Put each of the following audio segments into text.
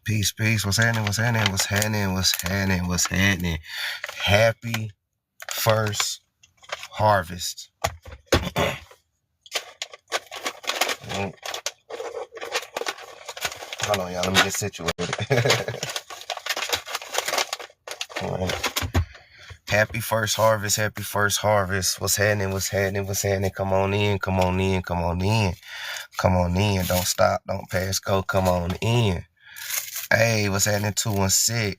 Peace, peace. What's happening? What's happening? What's happening? What's happening? What's happening? Happy first harvest. Hold on, y'all. Let me get situated. All right. Happy first harvest. Happy first harvest. What's happening? What's happening? What's happening? Come on in. Come on in. Come on in. Come on in. Don't stop. Don't pass go. Come on in. Hey, what's happening? 216.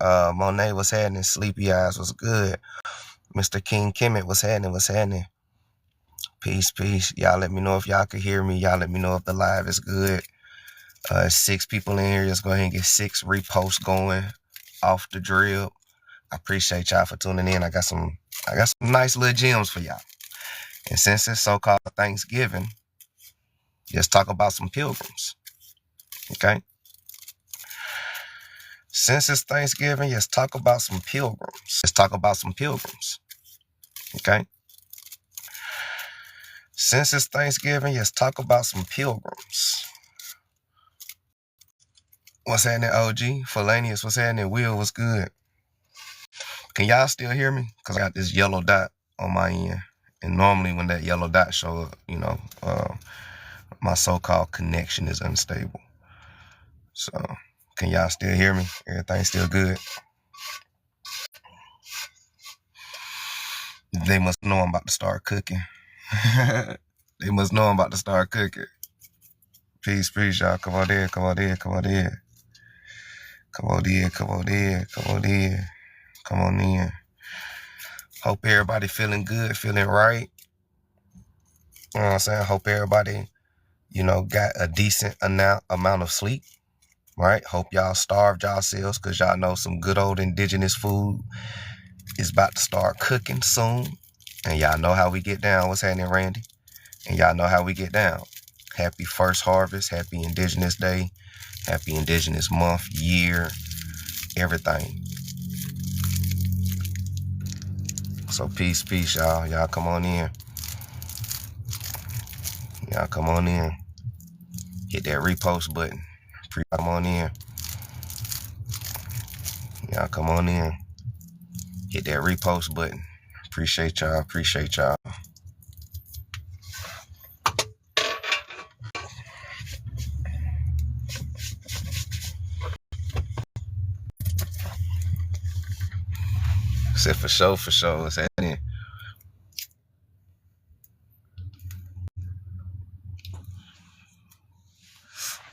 Monet, what's happening? Sleepy Eyes, what's good? Mr. King Kemet, what's happening? What's happening? Peace, peace. Y'all let me know if y'all can hear me. Y'all let me know if the live is good. 6 people in here. Let's go ahead and get 6 reposts going off the drip. I appreciate y'all for tuning in. I got some nice little gems for y'all. And since it's so-called Thanksgiving, let's talk about some pilgrims. Okay? Since it's Thanksgiving, let's talk about some pilgrims. Let's talk about some pilgrims. Okay? Since it's Thanksgiving, let's talk about some pilgrims. What's happening, OG? Felanius, what's happening? Will, what's good? Can y'all still hear me? Because I got this yellow dot on my end. And normally when that yellow dot shows up, you know, my so-called connection is unstable. So, can y'all still hear me? Everything still good? They must know I'm about to start cooking. They must know I'm about to start cooking. Peace, peace, y'all. Come on in, come on in, come on in. Come on in, come on in, come on in. Come on in. Hope everybody feeling good, feeling right. You know what I'm saying? Hope everybody, you know, got a decent amount of sleep. Right? Hope y'all starved yourselves because y'all know some good old indigenous food is about to start cooking soon. And y'all know how we get down. What's happening, Randy? And y'all know how we get down. Happy first harvest. Happy Indigenous Day. Happy Indigenous month, year, everything. So peace, peace, y'all. Y'all come on in. Y'all come on in. Hit that repost button. Come on in. Y'all come on in. Hit that repost button. Appreciate y'all. Appreciate y'all. Said for sure, for sure. What's happening?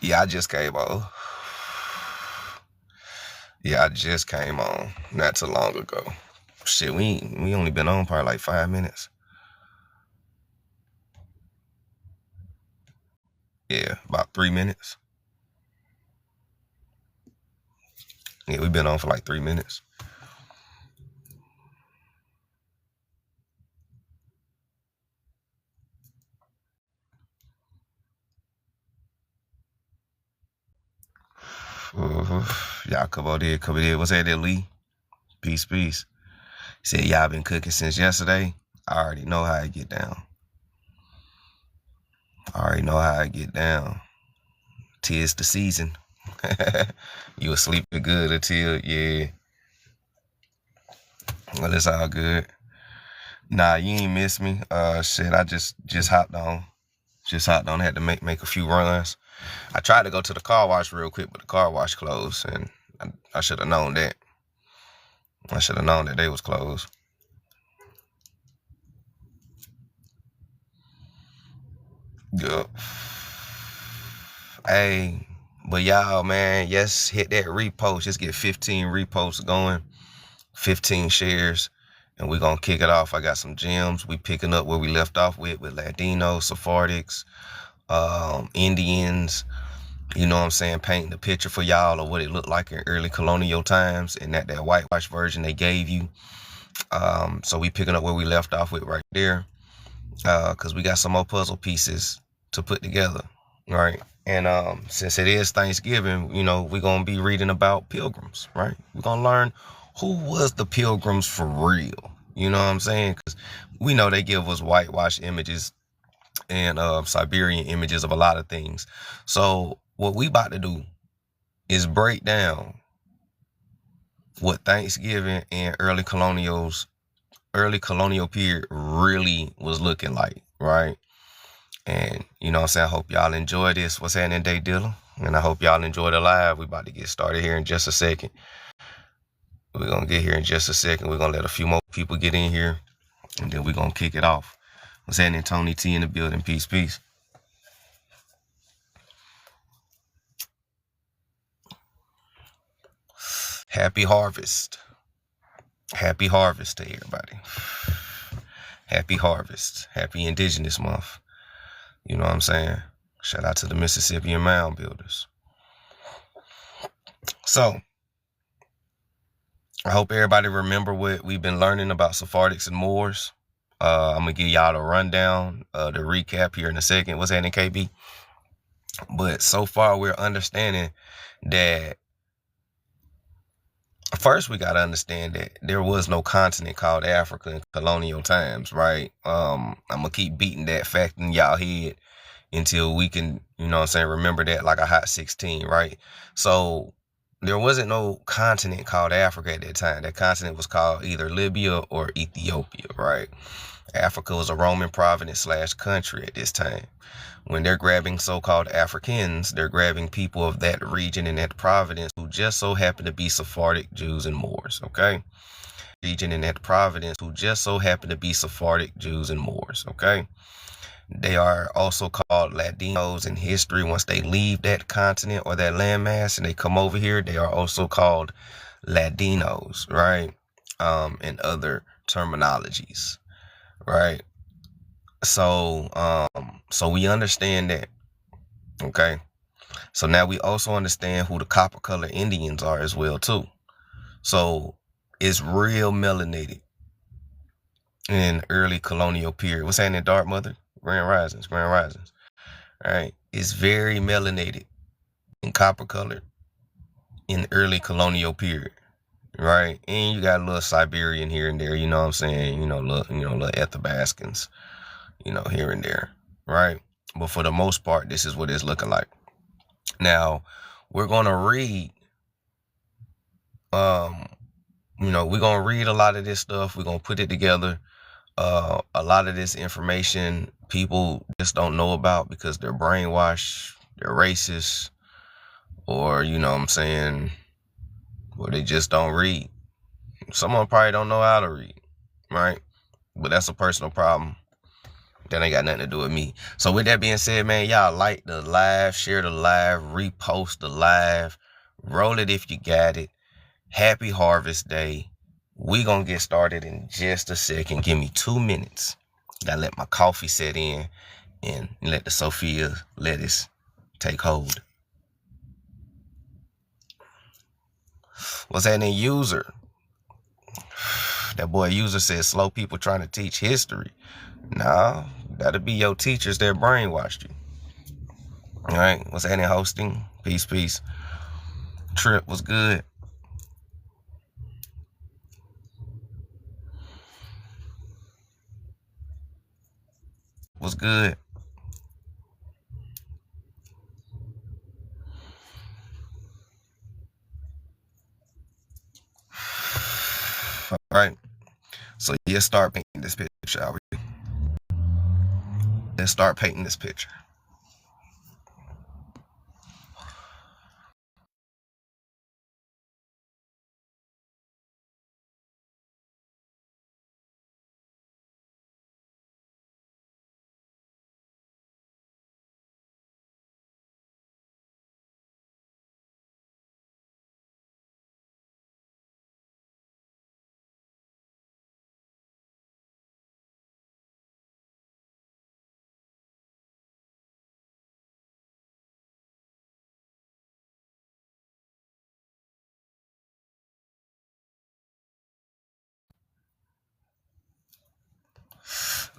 Yeah, I just came on. Yeah, I just came on not too long ago. Shit, we only been on probably like 5 minutes. Yeah, about 3 minutes. Yeah, we've been on for like 3 minutes. Y'all come on there, come on there. What's that, Lee? Peace, peace. He said, y'all been cooking since yesterday. I already know how I get down. I already know how I get down. 'Tis the season. You was sleeping good until, yeah. Well, it's all good. Nah, you ain't miss me. Shit, I just hopped on. Just hopped on. Had to make a few runs. I tried to go to the car wash real quick, but the car wash closed, and I should have known that. I should have known that they was closed. Good. Hey, but y'all, man, yes, hit that repost. Just get 15 reposts going, 15 shares, and we're going to kick it off. I got some gems. We picking up where we left off with Latinos, Sephardics, Indians, you know what I'm saying, painting the picture for y'all of what it looked like in early colonial times and that whitewash version they gave you. So we picking up where we left off with right there, because we got some more puzzle pieces to put together, right? And since it is Thanksgiving, you know, we're going to be reading about pilgrims, right? We're going to learn who was the pilgrims for real. You know what I'm saying? Because we know they give us whitewash images and Siberian images of a lot of things. So what we about to do is break down what Thanksgiving and early colonial period really was looking like, right? And you know what I'm saying, I hope y'all enjoy this. What's happening, Day Dilla? And I hope y'all enjoy the live. We about to get started here in just a second. We're gonna get here in just a second. We're gonna let a few more people get in here, and then we're gonna kick it off. What's happening, Tony T in the building? Peace, peace. Happy harvest. Happy harvest to everybody. Happy harvest. Happy Indigenous Month. You know what I'm saying? Shout out to the Mississippian mound builders. So, I hope everybody remember what we've been learning about Sephardics and Moors. I'm going to give y'all a rundown, the recap here in a second. What's happening, KB? But so far, we're understanding that first, we got to understand that there was no continent called Africa in colonial times, right? I'm going to keep beating that fact in y'all head until we can, you know what I'm saying, remember that like a hot 16, right? So there wasn't no continent called Africa at that time. That continent was called either Libya or Ethiopia, right? Africa was a Roman province / country at this time. When they're grabbing so-called Africans, they're grabbing people of that region and that province who just so happen to be Sephardic Jews and Moors, okay? Region and that province who just so happen to be Sephardic Jews and Moors, okay? They are also called Latinos in history. Once they leave that continent or that landmass and they come over here, they are also called Latinos, right? And other terminologies, right? So we understand that, okay? So now we also understand who the copper color Indians are as well, too. So it's real melanated in early colonial period. What's happening, Dark Mother? Grand Risings. All right. It's very melanated and copper colored in early colonial period, right? And you got a little Siberian here and there, you know what I'm saying? Little Ethobaskins, here and there, right? But for the most part, this is what it's looking like. Now, we're going to read, we're going to read a lot of this stuff. We're going to put it together. A lot of this information people just don't know about because they're brainwashed, they're racist, or, you know what I'm saying, or they just don't read. Some of them probably don't know how to read, right? But that's a personal problem. That ain't got nothing to do with me. So with that being said, man, y'all like the live, share the live, repost the live, roll it if you got it. Happy Harvest Day. We gonna get started in just a second. Give me 2 minutes. Gotta let my coffee set in and let the Sophia lettuce take hold. What's happening, user? That boy user says slow people trying to teach history. Nah, that'll be your teachers that brainwashed you. All right, what's happening, hosting? Peace, peace. Trip was good. Was good. All right. So let's start painting this picture, shall we? Let's start painting this picture.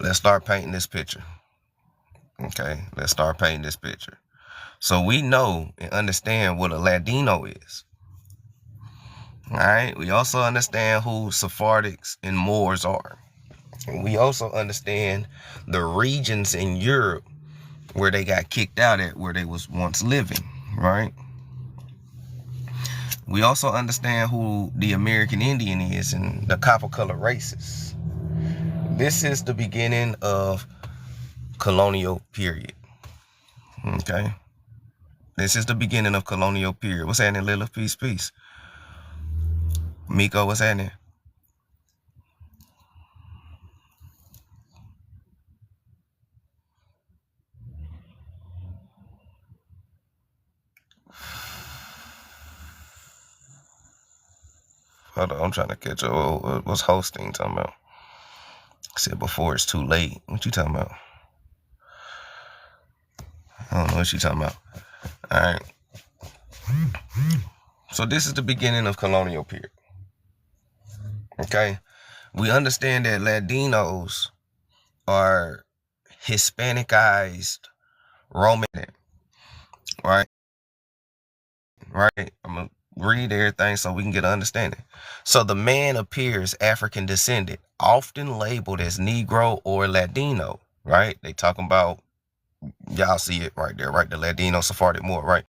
Let's start painting this picture. Okay, let's start painting this picture. So we know and understand what a Ladino is. All right, we also understand who Sephardics and Moors are. And we also understand the regions in Europe where they got kicked out at, where they was once living, right? We also understand who the American Indian is and the copper color races. This is the beginning of colonial period. Okay. This is the beginning of colonial period. What's happening, Lilith? Peace, peace. Miko, what's happening? Hold on, I'm trying to catch up. What's hosting talking about? I said before it's too late. What you talking about? I don't know what you talking about. All right. So this is the beginning of colonial period. Okay. We understand that Latinos are Hispanicized Roman, right? Right. I'm gonna read everything so we can get an understanding. So the man appears African descendant, often labeled as Negro or Ladino, right? They talking about, y'all see it right there, right? The Ladino Sephardic Moor, right?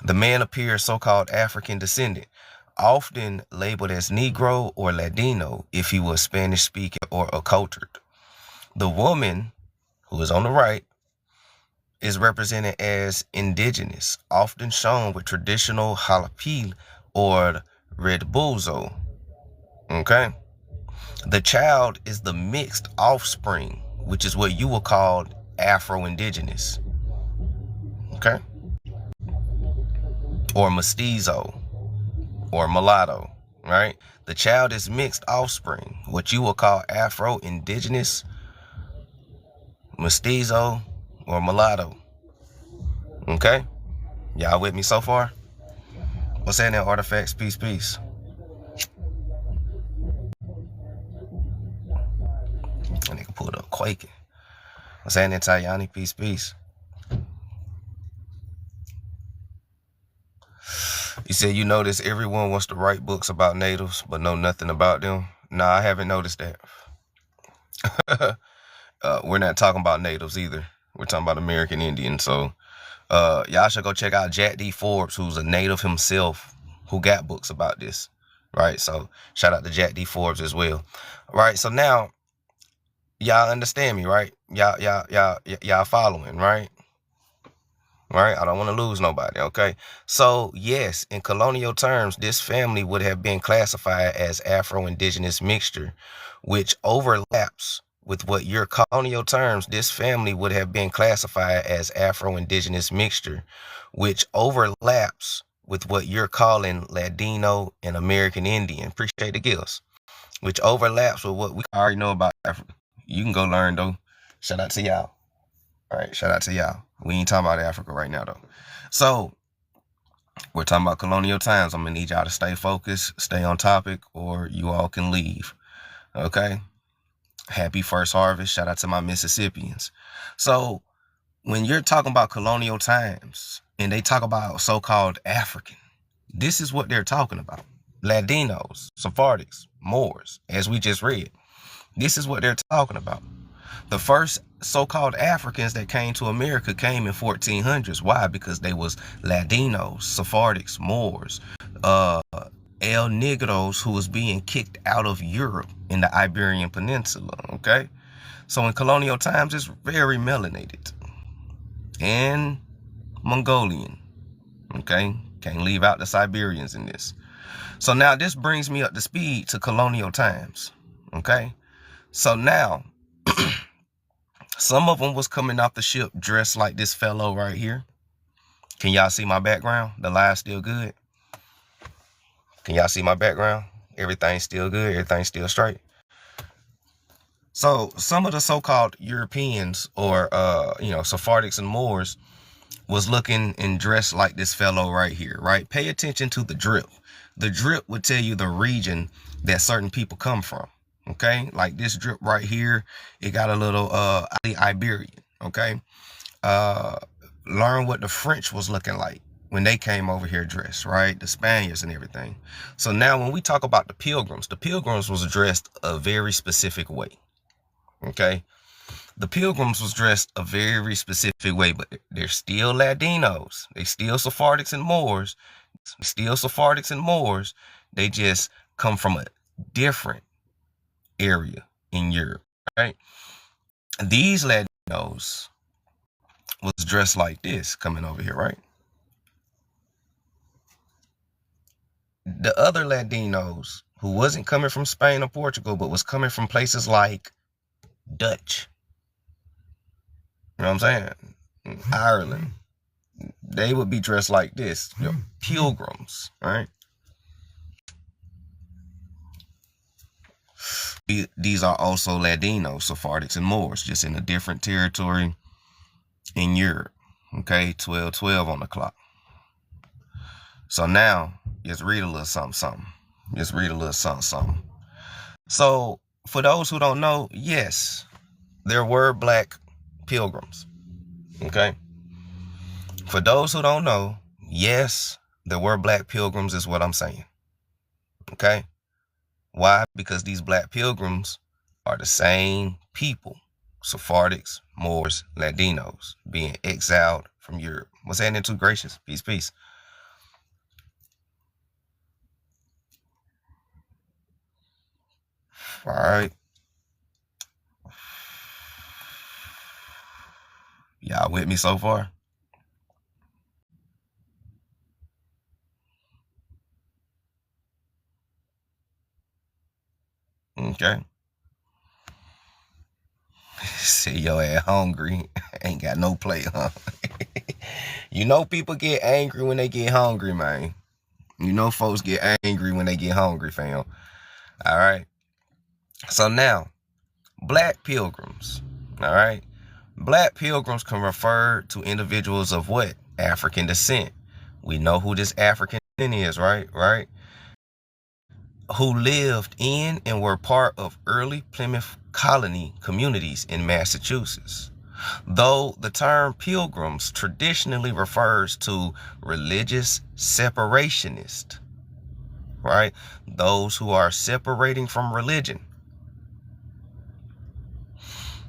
The man appears so-called African descendant, often labeled as Negro or Ladino if he was Spanish speaking or acculturated. The woman, who is on the right, is represented as indigenous, often shown with traditional halapil or red buzo. Okay? The child is the mixed offspring, which is what you will call Afro-indigenous. Okay? Or mestizo or mulatto, right? The child is mixed offspring, what you will call Afro-indigenous, mestizo, or mulatto. Okay? Y'all with me so far? What's that in artifacts? Peace, peace. And they can pull it up quaking. What's that in Tayani? Peace, peace. You said you notice everyone wants to write books about natives, but know nothing about them. Nah, I haven't noticed that. We're not talking about natives either. We're talking about American Indians. So y'all should go check out Jack D. Forbes, who's a native himself, who got books about this. Right? So shout out to Jack D. Forbes as well. Right? So now, y'all understand me, right? Y'all following, right? Right? I don't want to lose nobody, okay? So, yes, in colonial terms, this family would have been classified as Afro-Indigenous mixture, which overlaps with what your colonial terms, this family would have been classified as Afro-Indigenous mixture, which overlaps with what you're calling Ladino and American Indian. Appreciate the gifts. Which overlaps with what we already know about Africa. You can go learn, though. Shout out to y'all. All right, shout out to y'all. We ain't talking about Africa right now, though. So, we're talking about colonial times. I'm going to need y'all to stay focused, stay on topic, or you all can leave. Okay? Happy first harvest. Shout out to my Mississippians. So, when you're talking about colonial times, and they talk about so-called African, this is what they're talking about. Latinos, Sephardics, Moors, as we just read. This is what they're talking about. The first so-called Africans that came to America came in 1400s. Why? Because they was Latinos, Sephardics, Moors, El Negros, who was being kicked out of Europe in the Iberian Peninsula. Okay, so in colonial times, it's very melanated and Mongolian. Okay, can't leave out the Siberians in this. So now this brings me up to speed to colonial times. Okay, so now. Some of them was coming off the ship dressed like this fellow right here. Can y'all see my background? The live's still good. Can y'all see my background? Everything's still good. Everything's still straight. So some of the so-called Europeans or, Sephardics and Moors was looking and dressed like this fellow right here, right? Pay attention to the drip. The drip would tell you the region that certain people come from. Okay, like this drip right here, it got a little Iberian. Okay, learn what the French was looking like when they came over here dressed, right? The Spaniards and everything. So now when we talk about the Pilgrims was dressed a very specific way. Okay, the Pilgrims was dressed a very specific way, but they're still Latinos. They still Sephardics and Moors. Still Sephardics and Moors. They just come from a different area in Europe, right? These Latinos was dressed like this coming over here, right? The other Latinos who wasn't coming from Spain or Portugal, but was coming from places like Dutch, you know what I'm saying? Ireland, they would be dressed like this. They're pilgrims, right? These are also Latinos, Sephardics and Moors, just in a different territory in Europe. Okay, 12-12 on the clock. So now, just read a little something. Just read a little something. So, for those who don't know, yes, there were black pilgrims. Okay? For those who don't know, yes, there were black pilgrims is what I'm saying. Okay? Why? Because these black pilgrims are the same people, Sephardics, Moors, Latinos, being exiled from Europe. What's happening, too gracious? Peace, peace. All right. Y'all with me so far? Okay. See your ass hungry. Ain't got no plate, huh? You know people get angry when they get hungry, man. You know folks get angry when they get hungry, fam. All right. So now, black pilgrims. All right. Black pilgrims can refer to individuals of what? African descent. We know who this African is, right? Right? Who lived in and were part of early Plymouth colony communities in Massachusetts. Though the term pilgrims traditionally refers to religious separationists, right? Those who are separating from religion.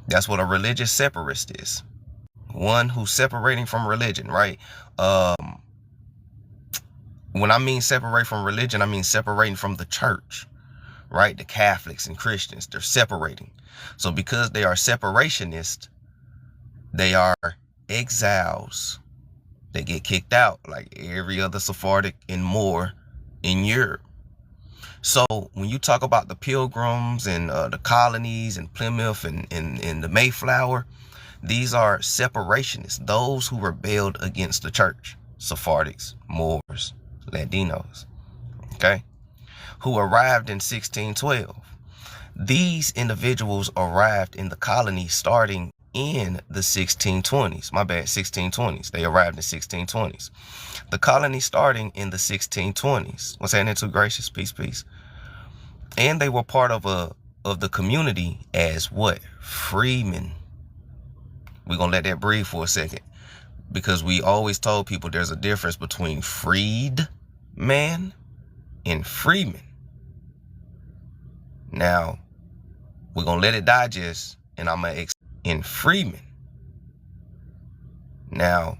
That's what a religious separatist is. One who's separating from religion, right? When I mean separate from religion, I mean separating from the church, right? The Catholics and Christians, they're separating. So because they are separationists, they are exiles. They get kicked out like every other Sephardic and Moor in Europe. So when you talk about the Pilgrims and the colonies and Plymouth and the Mayflower, these are separationists, those who rebelled against the church, Sephardics, Moors, Latinos, okay, who arrived in 1612. These individuals arrived in the colony starting in the 1620s. My bad, 1620s. They arrived in 1620s. The colony starting in the 1620s. What's happening, too gracious? Peace, peace. And they were part of the community as what? Freemen. We're going to let that breathe for a second, because we always told people there's a difference between freed man and freeman. Now, we're going to let it digest, and I'm going to in freeman. Now,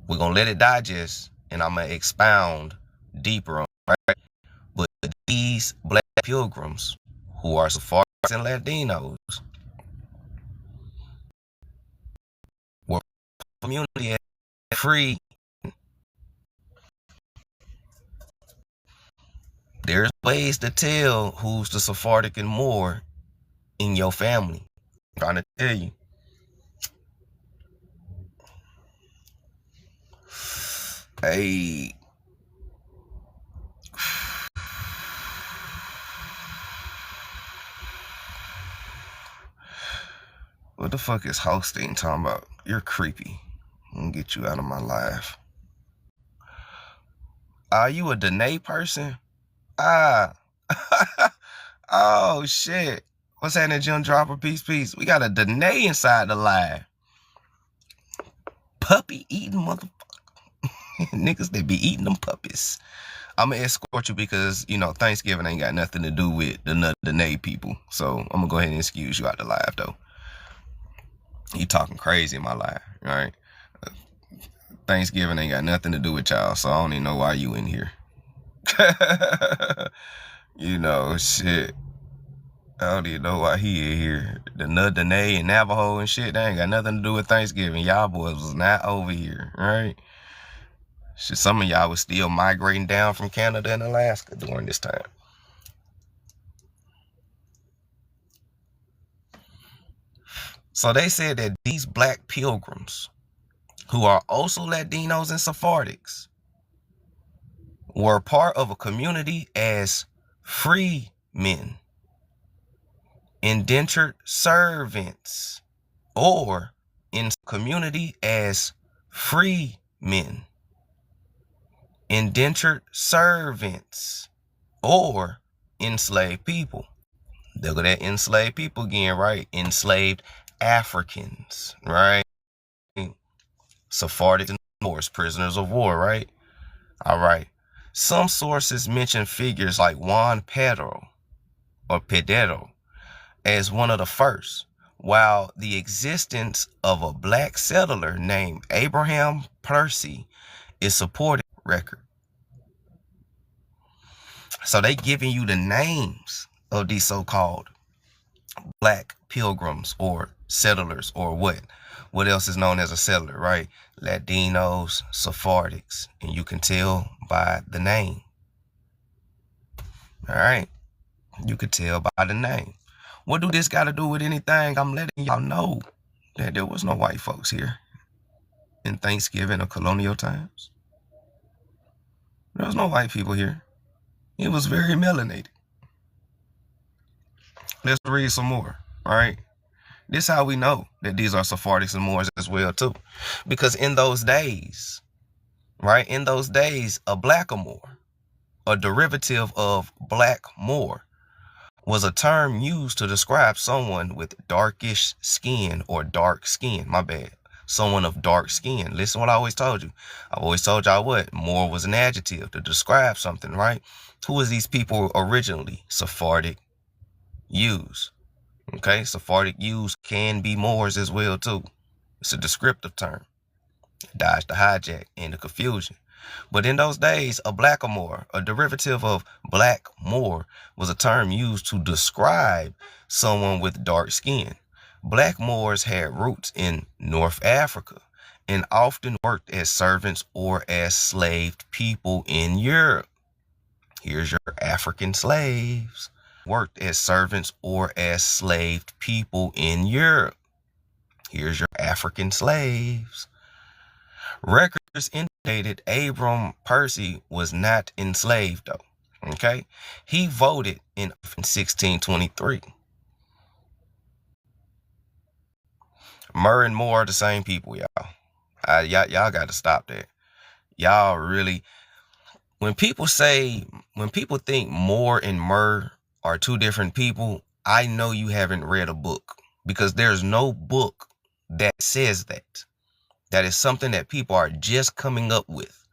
we're going to let it digest, and I'm going to expound deeper on it, right? But these black pilgrims who are Sephardics and Latinos were community free. There's ways to tell who's the Sephardic and Moor in your family. I'm trying to tell you. Hey. What the fuck is hosting talking about? You're creepy. I'm gonna get you out of my life. Are you a Danae person? Ah. Oh, shit. What's happening, Jim Dropper? Peace, peace. We got a Danae inside the live. Puppy eating motherfucker. Niggas, they be eating them puppies. I'm gonna escort you because, you know, Thanksgiving ain't got nothing to do with the Danae people. So I'm gonna go ahead and excuse you out the live, though. You talking crazy in my life, all right? Thanksgiving ain't got nothing to do with y'all, so I don't even know why you in here. You know, shit. I don't even know why he in here. The Dene and Navajo and shit, they ain't got nothing to do with Thanksgiving. Y'all boys was not over here, right? Shit, some of y'all was still migrating down from Canada and Alaska during this time. So they said that these black pilgrims, who are also Latinos and Sephardics, were part of a community as free men, indentured servants, or in community as free men, indentured servants, or enslaved people. Look at that enslaved people again, right? Enslaved Africans, right? Sephardic and Moors, prisoners of war, right? All right. Some sources mention figures like Juan Pedro or Pedro as one of the first, while the existence of a black settler named Abraham Percy is supported record. So they giving you the names of these so-called black pilgrims or settlers, or what else is known as a settler, right? Latinos, Sephardics, and you can tell by the name. All right, you could tell by the name. What do this got to do with anything? I'm letting y'all know that there was no white folks here in Thanksgiving or colonial times. There was no white people here. It was very melanated. Let's read some more, all right? This is how we know that these are Sephardics and Moors as well, too. Because in those days, right, in those days, a blackamoor, a derivative of black Moor, was a term used to describe someone with darkish skin or dark skin. My bad. Someone of dark skin. Listen to what I always told you. I've always told y'all what? Moor was an adjective to describe something, right? Who is these people originally? Sephardic Jews. Okay, Sephardic Jews can be Moors as well, too. It's a descriptive term. Dodge the hijack and the confusion. But in those days, a blackamoor, a derivative of black Moor, was a term used to describe someone with dark skin. Black Moors had roots in North Africa and often worked as servants or as slaved people in Europe. Here's your African slaves. Worked as servants or as slaved people in Europe. Here's your African slaves. Records indicated Abram Percy was not enslaved, though. Okay? He voted in 1623. Murr and Moore are the same people, y'all. Y'all got to stop that. Y'all really, when people think Moore and Murr are two different people, I know you haven't read a book, because there's no book that says that. That is something that people are just coming up with,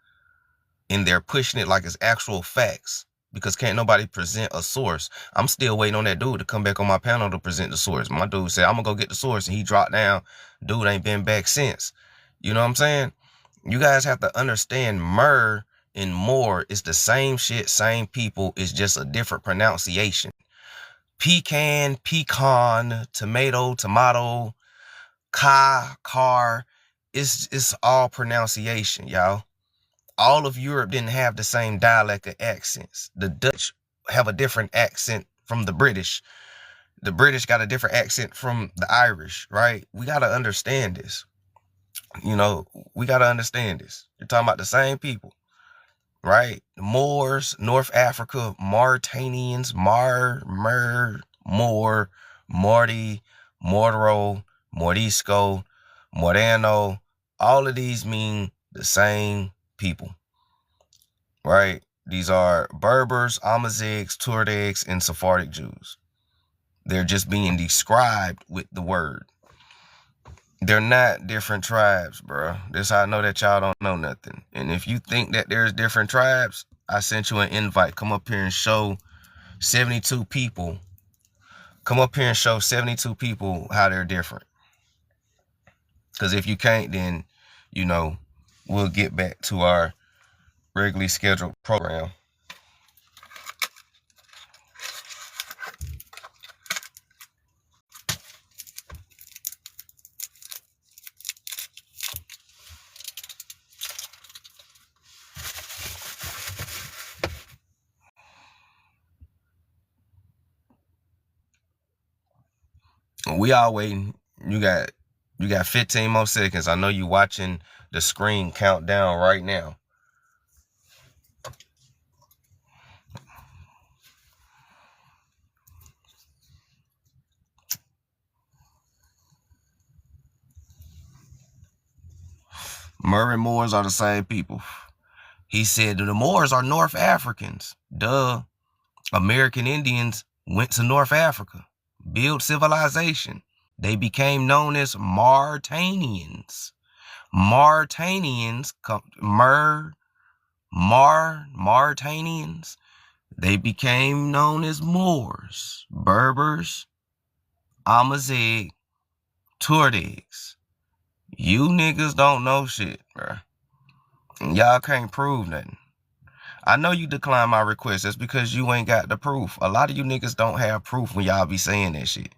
and they're pushing it like it's actual facts, because can't nobody present a source. I'm still waiting on that dude to come back on my panel to present the source. My dude said, I'm gonna go get the source, and he dropped down. Dude ain't been back since. You know what I'm saying? You guys have to understand, Murr and Moore is the same shit, same people. It's just a different pronunciation. Pecan, pecan, tomato, tomato, car. It's all pronunciation, y'all. All of Europe didn't have the same dialect of accents. The Dutch have a different accent from the British. The British got a different accent from the Irish, right? We got to understand this. You know, we got to understand this. You're talking about the same people, right? The Moors, North Africa, Mauritanians, Moor, Morty, Mordoro, Mordisco, Moreno. All of these mean the same people, right? These are Berbers, Amazighs, Tuaregs, and Sephardic Jews. They're just being described with the word. They're not different tribes, bro. This how I know that y'all don't know nothing. And if you think that there's different tribes, I sent you an invite. Come up here and show 72 people. Come up here and show 72 people how they're different. Because if you can't, then, you know, we'll get back to our regularly scheduled program. We all waiting. You got 15 more seconds. I know you watching the screen count down right now. Mer and Moors are the same people. He said the Moors are North Africans. Duh. American Indians went to North Africa, built civilization. They became known as Mauritanians. Mauritanians, Mauritanians, they became known as Moors, Berbers, Amazigh, Turdigs. You niggas don't know shit, bruh. Y'all can't prove nothing. I know you declined my request. That's because you ain't got the proof. A lot of you niggas don't have proof when y'all be saying that shit.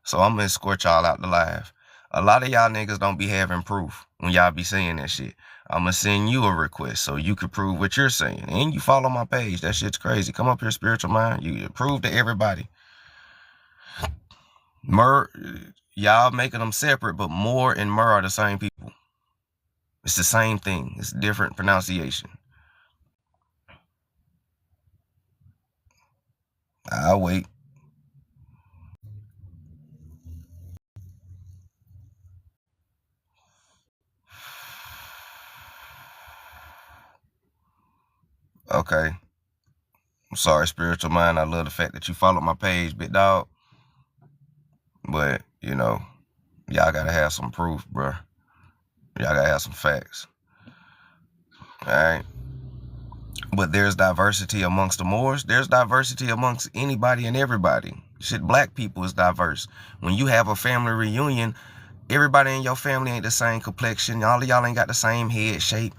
So I'm gonna escort y'all out the live. A lot of y'all niggas don't be having proof when y'all be saying that shit. I'm gonna send you a request so you can prove what you're saying. And you follow my page. That shit's crazy. Come up here, spiritual mind. You prove to everybody. Y'all making them separate, but Moor and Mer are the same people. It's the same thing. It's different pronunciation. I'll wait. Okay. I'm sorry, spiritual mind. I love the fact that you followed my page, big dog. But, you know, y'all gotta have some proof, bro. Y'all gotta have some facts. Alright? But there's diversity amongst the Moors. There's diversity amongst anybody and everybody. Shit, black people is diverse. When you have a family reunion, everybody in your family ain't the same complexion. All of y'all ain't got the same head shape.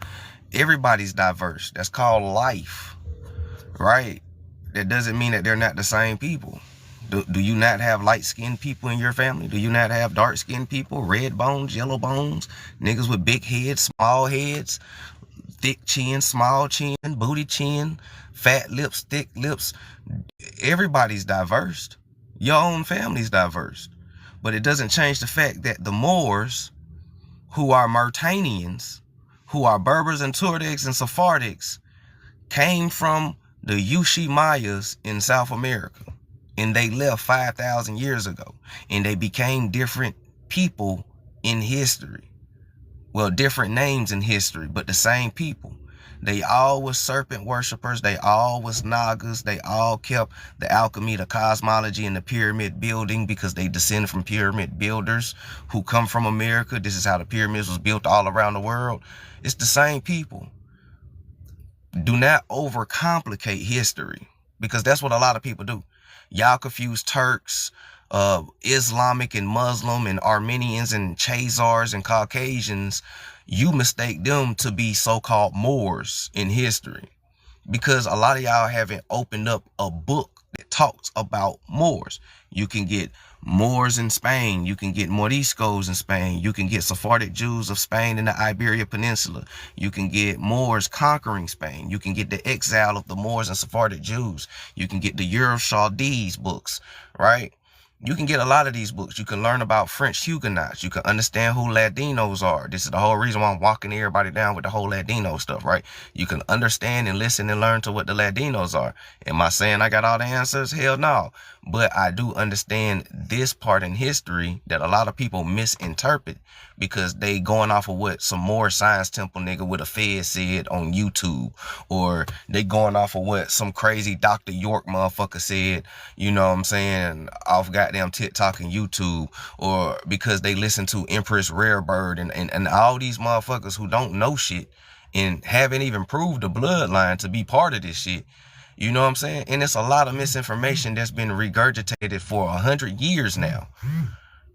Everybody's diverse. That's called life. Right? That doesn't mean that they're not the same people. Do you not have light-skinned people in your family? Do you not have dark-skinned people? Red bones, yellow bones, niggas with big heads, small heads, thick chin, small chin, booty chin, fat lips, thick lips. Everybody's diverse. Your own family's diverse. But it doesn't change the fact that the Moors, who are Mauritanians, who are Berbers and Turdigs and Sephardics, came from the Yushi Mayas in South America. And they left 5,000 years ago. And they became different people in history. Well, different names in history, but the same people. They all was serpent worshippers. They all was Nagas. They all kept the alchemy, the cosmology, and the pyramid building because they descend from pyramid builders who come from America. This is how the pyramids was built all around the world. It's the same people. Do not overcomplicate history because that's what a lot of people do. Y'all confuse Turks, Islamic and Muslim and Armenians and Chazars and Caucasians. You mistake them to be so-called Moors in history because a lot of y'all haven't opened up a book that talks about Moors. You can get Moors in Spain. You can get Moriscos in Spain. You can get Sephardic Jews of Spain and the Iberia Peninsula. You can get Moors conquering Spain. You can get the exile of the Moors and Sephardic Jews. You can get the Europe Chaldees books, right? You can get a lot of these books. You can learn about French Huguenots. You can understand who Latinos are. This is the whole reason why I'm walking everybody down with the whole Latino stuff, right? You can understand and listen and learn to what the Latinos are. Am I saying I got all the answers? Hell no. But I do understand this part in history that a lot of people misinterpret because they going off of what some more science temple nigga with a fed said on YouTube, or they going off of what some crazy Dr. York motherfucker said, you know what I'm saying, off goddamn TikTok and YouTube, or because they listen to Empress Rarebird and all these motherfuckers who don't know shit and haven't even proved the bloodline to be part of this shit. You know what I'm saying? And it's a lot of misinformation that's been regurgitated for 100 years now.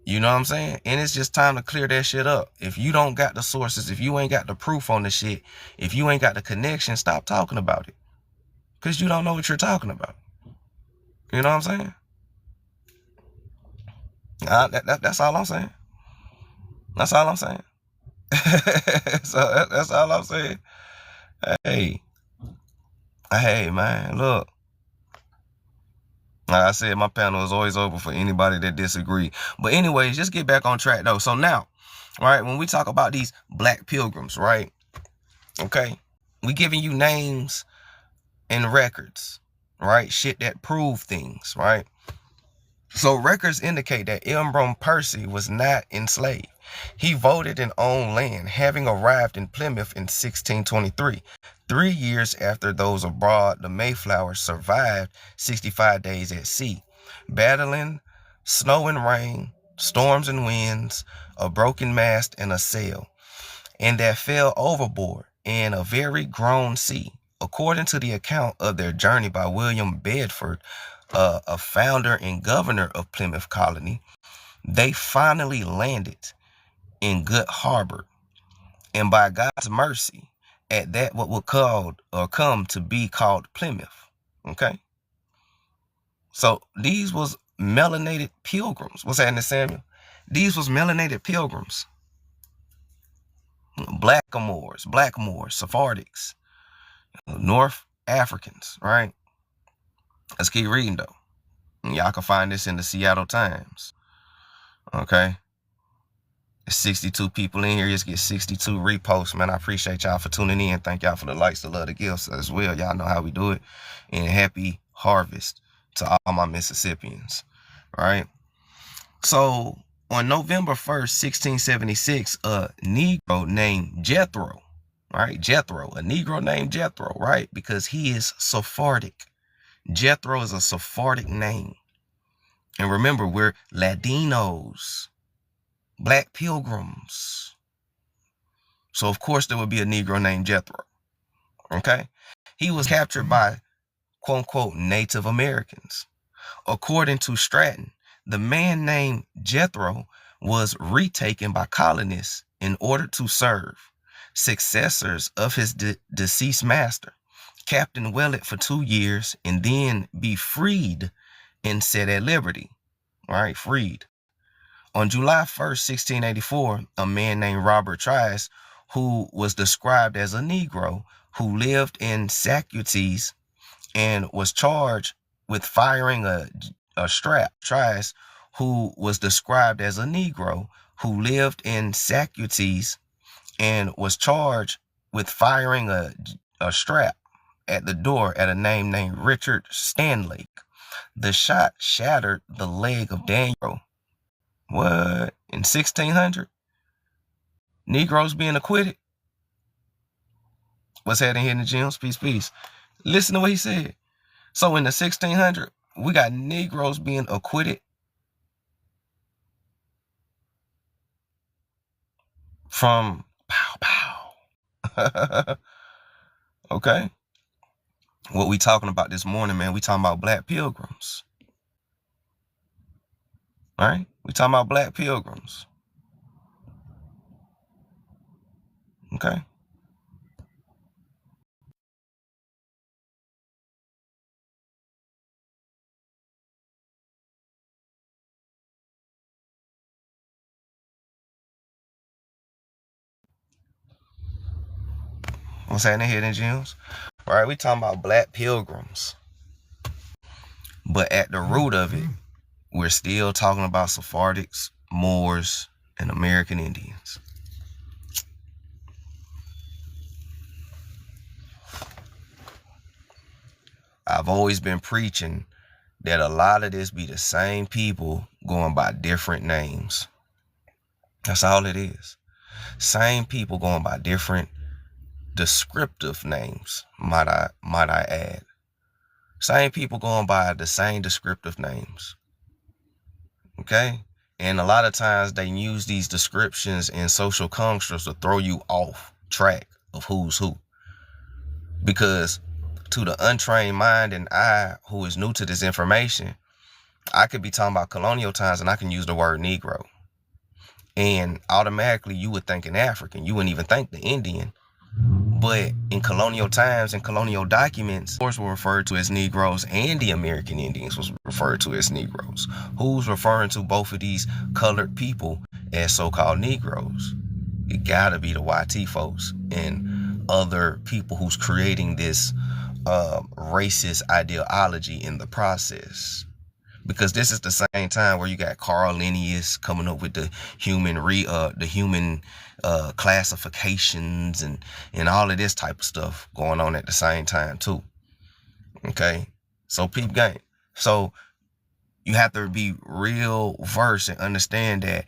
You know what I'm saying? And it's just time to clear that shit up. If you don't got the sources, if you ain't got the proof on the shit, if you ain't got the connection, stop talking about it. Because you don't know what you're talking about. You know what I'm saying? That's all I'm saying. That's all I'm saying. So that's all I'm saying. Hey, man, look. Like I said, my panel is always open for anybody that disagree. But anyways, just get back on track though. So now, right, when we talk about these black pilgrims, right? Okay, we giving you names and records, right? Shit that prove things, right? So records indicate that Elmbrom Percy was not enslaved. He voted and owned land, having arrived in Plymouth in 1623. 3 years after those abroad, the Mayflower survived 65 days at sea, battling snow and rain, storms and winds, a broken mast and a sail, and that fell overboard in a very grown sea. According to the account of their journey by William Bedford, a founder and governor of Plymouth Colony, they finally landed in Good Harbor, and by God's mercy, at that what would come to be called Plymouth. Okay, so these was melanated pilgrims. What's happening, Samuel? These was melanated pilgrims, Blackmores, Sephardics, North Africans. Right? Let's keep reading though. Y'all can find this in the Seattle Times. Okay. There's 62 people in here. Just get 62 reposts, man. I appreciate y'all for tuning in. Thank y'all for the likes, the love, the gifts as well. Y'all know how we do it. And happy harvest to all my Mississippians. All right. So on November 1st, 1676, a Negro named Jethro, right? Jethro, a Negro named Jethro, right? Because he is Sephardic. Jethro is a Sephardic name. And remember, we're Latinos, black pilgrims. So, of course, there would be a Negro named Jethro. Okay? He was captured by, quote unquote, Native Americans. According to Stratton, the man named Jethro was retaken by colonists in order to serve successors of his deceased master, Captain Willett, for 2 years, and then be freed and set at liberty. All right, freed. On July 1st, 1684, a man named Robert Trice, who was described as a Negro who lived in Socrates and was charged with firing a strap. Trice, who was described as a Negro who lived in Socrates and was charged with firing a strap at the door at a name named Richard Stanley. The shot shattered the leg of Daniel. What? In 1600? Negroes being acquitted? What's happening here in the gyms? Peace, peace. Listen to what he said. So in the 1600, we got Negroes being acquitted from pow, pow. Okay. What we talking about this morning, man, we talking about black pilgrims. All right? We talking about black pilgrims. Okay. What's happening here in the gyms? All right, we talking about black pilgrims. But at the root of it, we're still talking about Sephardics, Moors, and American Indians. I've always been preaching that a lot of this be the same people going by different names. That's all it is. Same people going by different descriptive names, might I add. Same people going by the same descriptive names. Okay? And a lot of times they use these descriptions and social constructs to throw you off track of who's who. Because to the untrained mind and eye who is new to this information, I could be talking about colonial times and I can use the word Negro. And automatically you would think an African. You wouldn't even think the Indian. But in colonial times and colonial documents, Moors were referred to as Negroes and the American Indians was referred to as Negroes. Who's referring to both of these colored people as so-called Negroes? It gotta be the YT folks and other people who's creating this racist ideology in the process. Because this is the same time where you got Carl Linnaeus coming up with the human classifications and all of this type of stuff going on at the same time too. Okay, so peep game. So you have to be real versed and understand that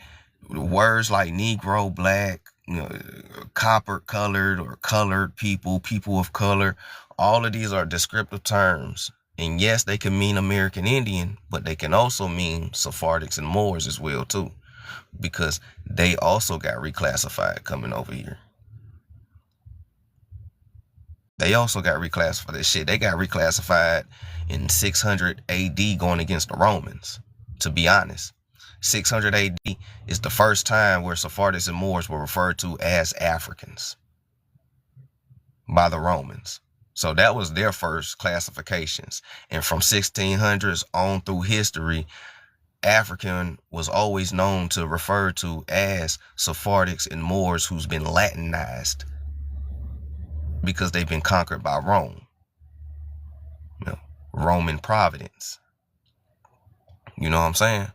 words like Negro, Black, copper colored or colored people, people of color, all of these are descriptive terms. And yes, they can mean American Indian, but they can also mean Sephardics and Moors as well too, because they also got reclassified coming over here. They also got reclassified. That shit, they got reclassified in 600 AD going against the Romans, to be honest. 600 AD is the first time where Sephardics and Moors were referred to as Africans by the Romans. So that was their first classifications. And from 1600s on through history, African was always known to refer to as Sephardics and Moors who's been Latinized because they've been conquered by Rome. Roman Providence. You know what I'm saying?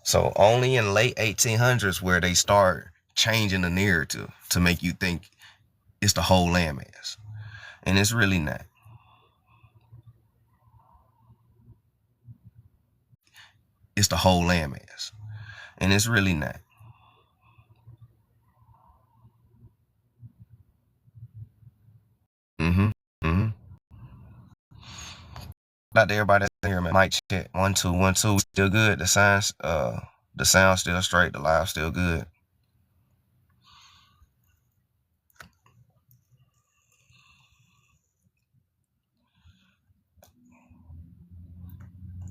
So only in late 1800s where they start changing the narrative to make you think it's the whole landmass. And it's really not. It's the whole landmass. And it's really not. Out to everybody that's here, man. Mic check. 1 2 1 2. Still good. The sound still straight. The live still good.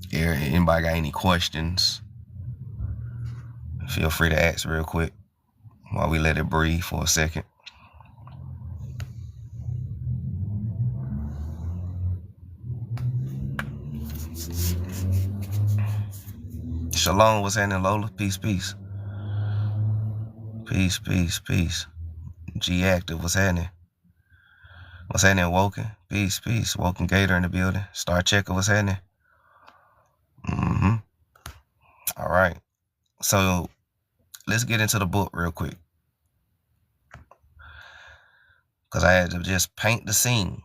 Yeah, anybody got any questions? Feel free to ask real quick while we let it breathe for a second. Shalom, what's happening, Lola? Peace, peace. Peace, peace, peace. G Active, what's happening? What's happening, Woken? Peace, peace. Woken Gator in the building. Star Checker, what's happening? All right. So let's get into the book real quick, because I had to just paint the scene.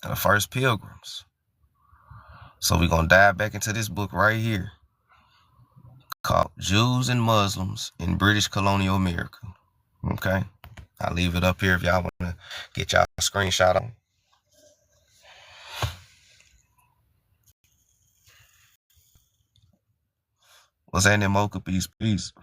The first Pilgrims. So we're going to dive back into this book right here called Jews and Muslims in British Colonial America. Okay. I'll leave it up here if y'all want to get y'all a screenshot on. What's happening, Mocha? Peace, peace.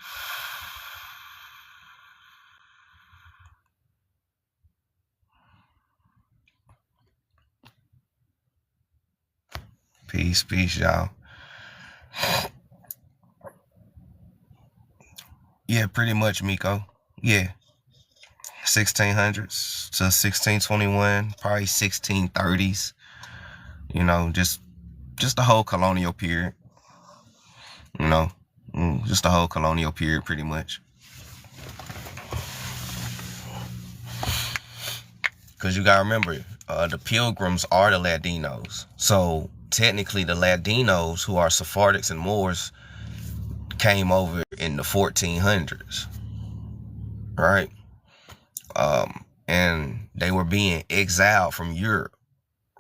Peace, peace, y'all. Yeah, pretty much, Miko. Yeah. 1600s to 1621, probably 1630s. You know, just the whole colonial period. You know, just the whole colonial period, pretty much. Because you got to remember, the Pilgrims are the Latinos. So technically the Latinos, who are Sephardics and Moors, came over in the 1400s. Right? And they were being exiled from Europe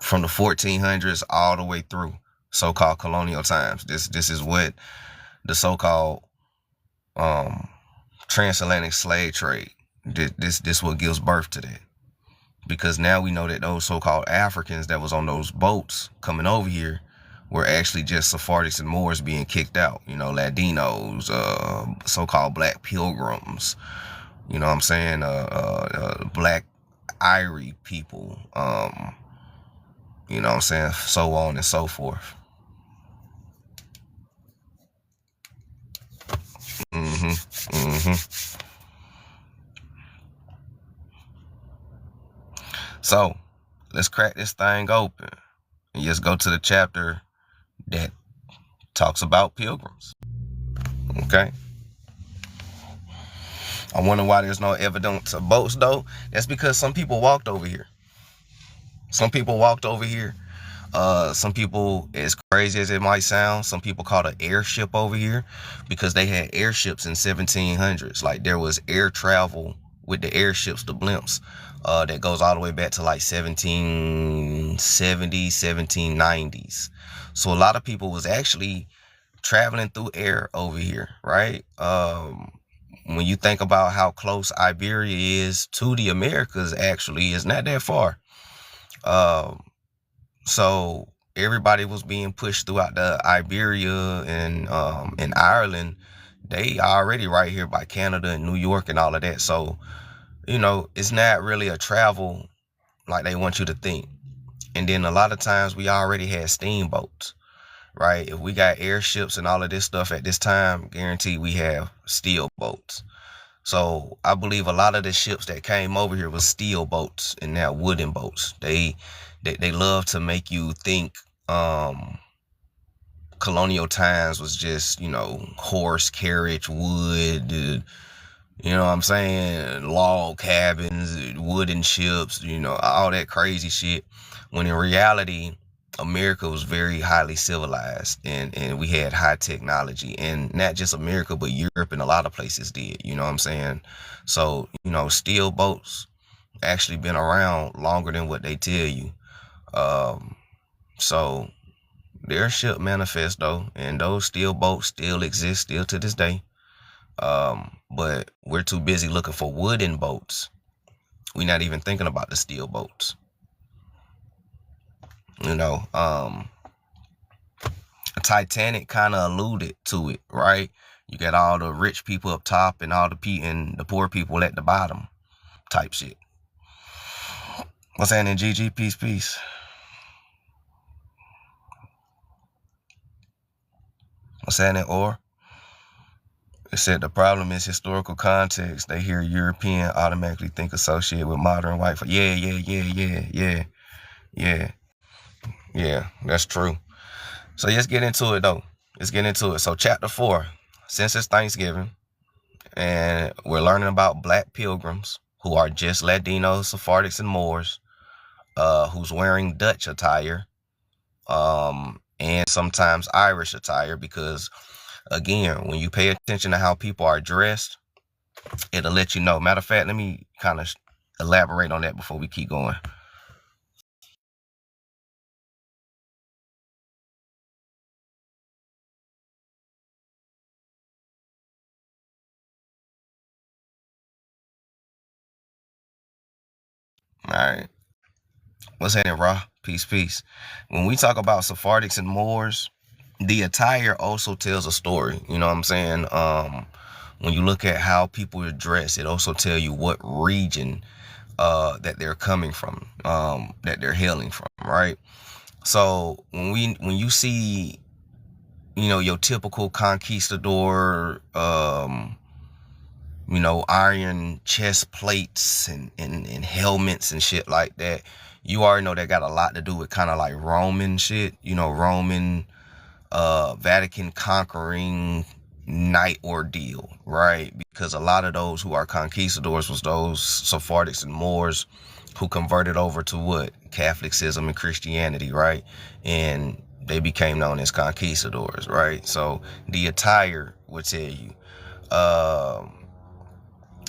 from the 1400s all the way through so-called colonial times. This is what the so-called transatlantic slave trade, this what gives birth to that. Because now we know that those so-called Africans that was on those boats coming over here were actually just Sephardics and Moors being kicked out. You know, Latinos, so-called black pilgrims, you know what I'm saying? Black Irie people, you know what I'm saying? So on and so forth. Mm-hmm. Mm-hmm. So let's crack this thing open and just go to the chapter that talks about pilgrims. Okay. I wonder why there's no evidence of boats though. That's because some people walked over here. Some people walked over here. Some people, as crazy as it might sound, some people called an airship over here because they had airships in 1700s. Like there was air travel with the airships, the blimps, that goes all the way back to like 1770s, 1790s. So a lot of people was actually traveling through air over here, right? When you think about how close Iberia is to the Americas, actually, it's not that far. Um, so everybody was being pushed throughout the Iberia and in Ireland. They already right here by Canada and New York and all of that. So, it's not really a travel like they want you to think. And then a lot of times we already had steamboats, right? If we got airships and all of this stuff at this time, guaranteed we have steel boats. So I believe a lot of the ships that came over here was steel boats and not wooden boats. They love to make you think colonial times was just, horse carriage, wood, what I'm saying, log cabins, wooden ships, all that crazy shit. When in reality, America was very highly civilized and we had high technology, and not just America, but Europe and a lot of places did, you know what I'm saying? So, steel boats actually been around longer than what they tell you. So their ship manifesto and those steel boats still exist still to this day. But we're too busy looking for wooden boats. We're not even thinking about the steel boats. Titanic kind of alluded to it, right? You got all the rich people up top and all the poor people at the bottom type shit. What's happening, GG? Peace, peace. What's happening, or? It said the problem is historical context. They hear European, automatically think associated with modern white. Yeah, that's true. So let's get into it though. Let's get into it. So chapter 4, since it's Thanksgiving, and we're learning about black pilgrims who are just Latinos, Sephardics, and Moors, who's wearing Dutch attire, and sometimes Irish attire, because again, when you pay attention to how people are dressed, it'll let you know. Matter of fact, let me kind of elaborate on that before we keep going. All right. What's happening, Ra? Peace, peace. When we talk about Sephardics and Moors, the attire also tells a story. You know what I'm saying? When you look at how people are dressed, it also tell you what region that they're coming from, that they're hailing from, right? So when you see, your typical conquistador, iron chest plates and helmets and shit like that, you already know that got a lot to do with kind of like Roman shit, Roman, Vatican conquering night ordeal, right? Because a lot of those who are conquistadors was those Sephardics and Moors who converted over to what? Catholicism and Christianity, right? And they became known as conquistadors, right? So the attire would tell you.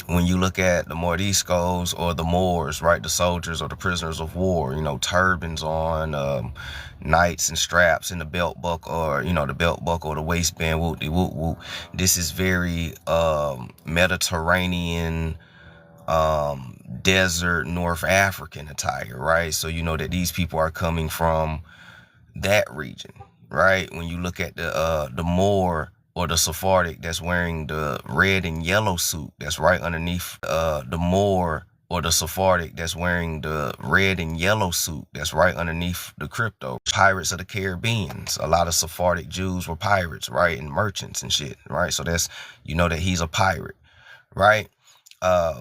When you look at the Moriscos or the Moors, right, the soldiers or the prisoners of war, turbans on, knights and straps in the belt buckle, or the belt buckle or the waistband, whoop de whoop whoop. This is very Mediterranean, desert North African attire, right? So you know that these people are coming from that region, right? When you look at the Moor or the Sephardic that's wearing the red and yellow suit that's right underneath the Moor or the Sephardic that's wearing the red and yellow suit that's right underneath the crypto. Pirates of the Caribbean. A lot of Sephardic Jews were pirates, right? And merchants and shit, right? So that's, you know that he's a pirate, right?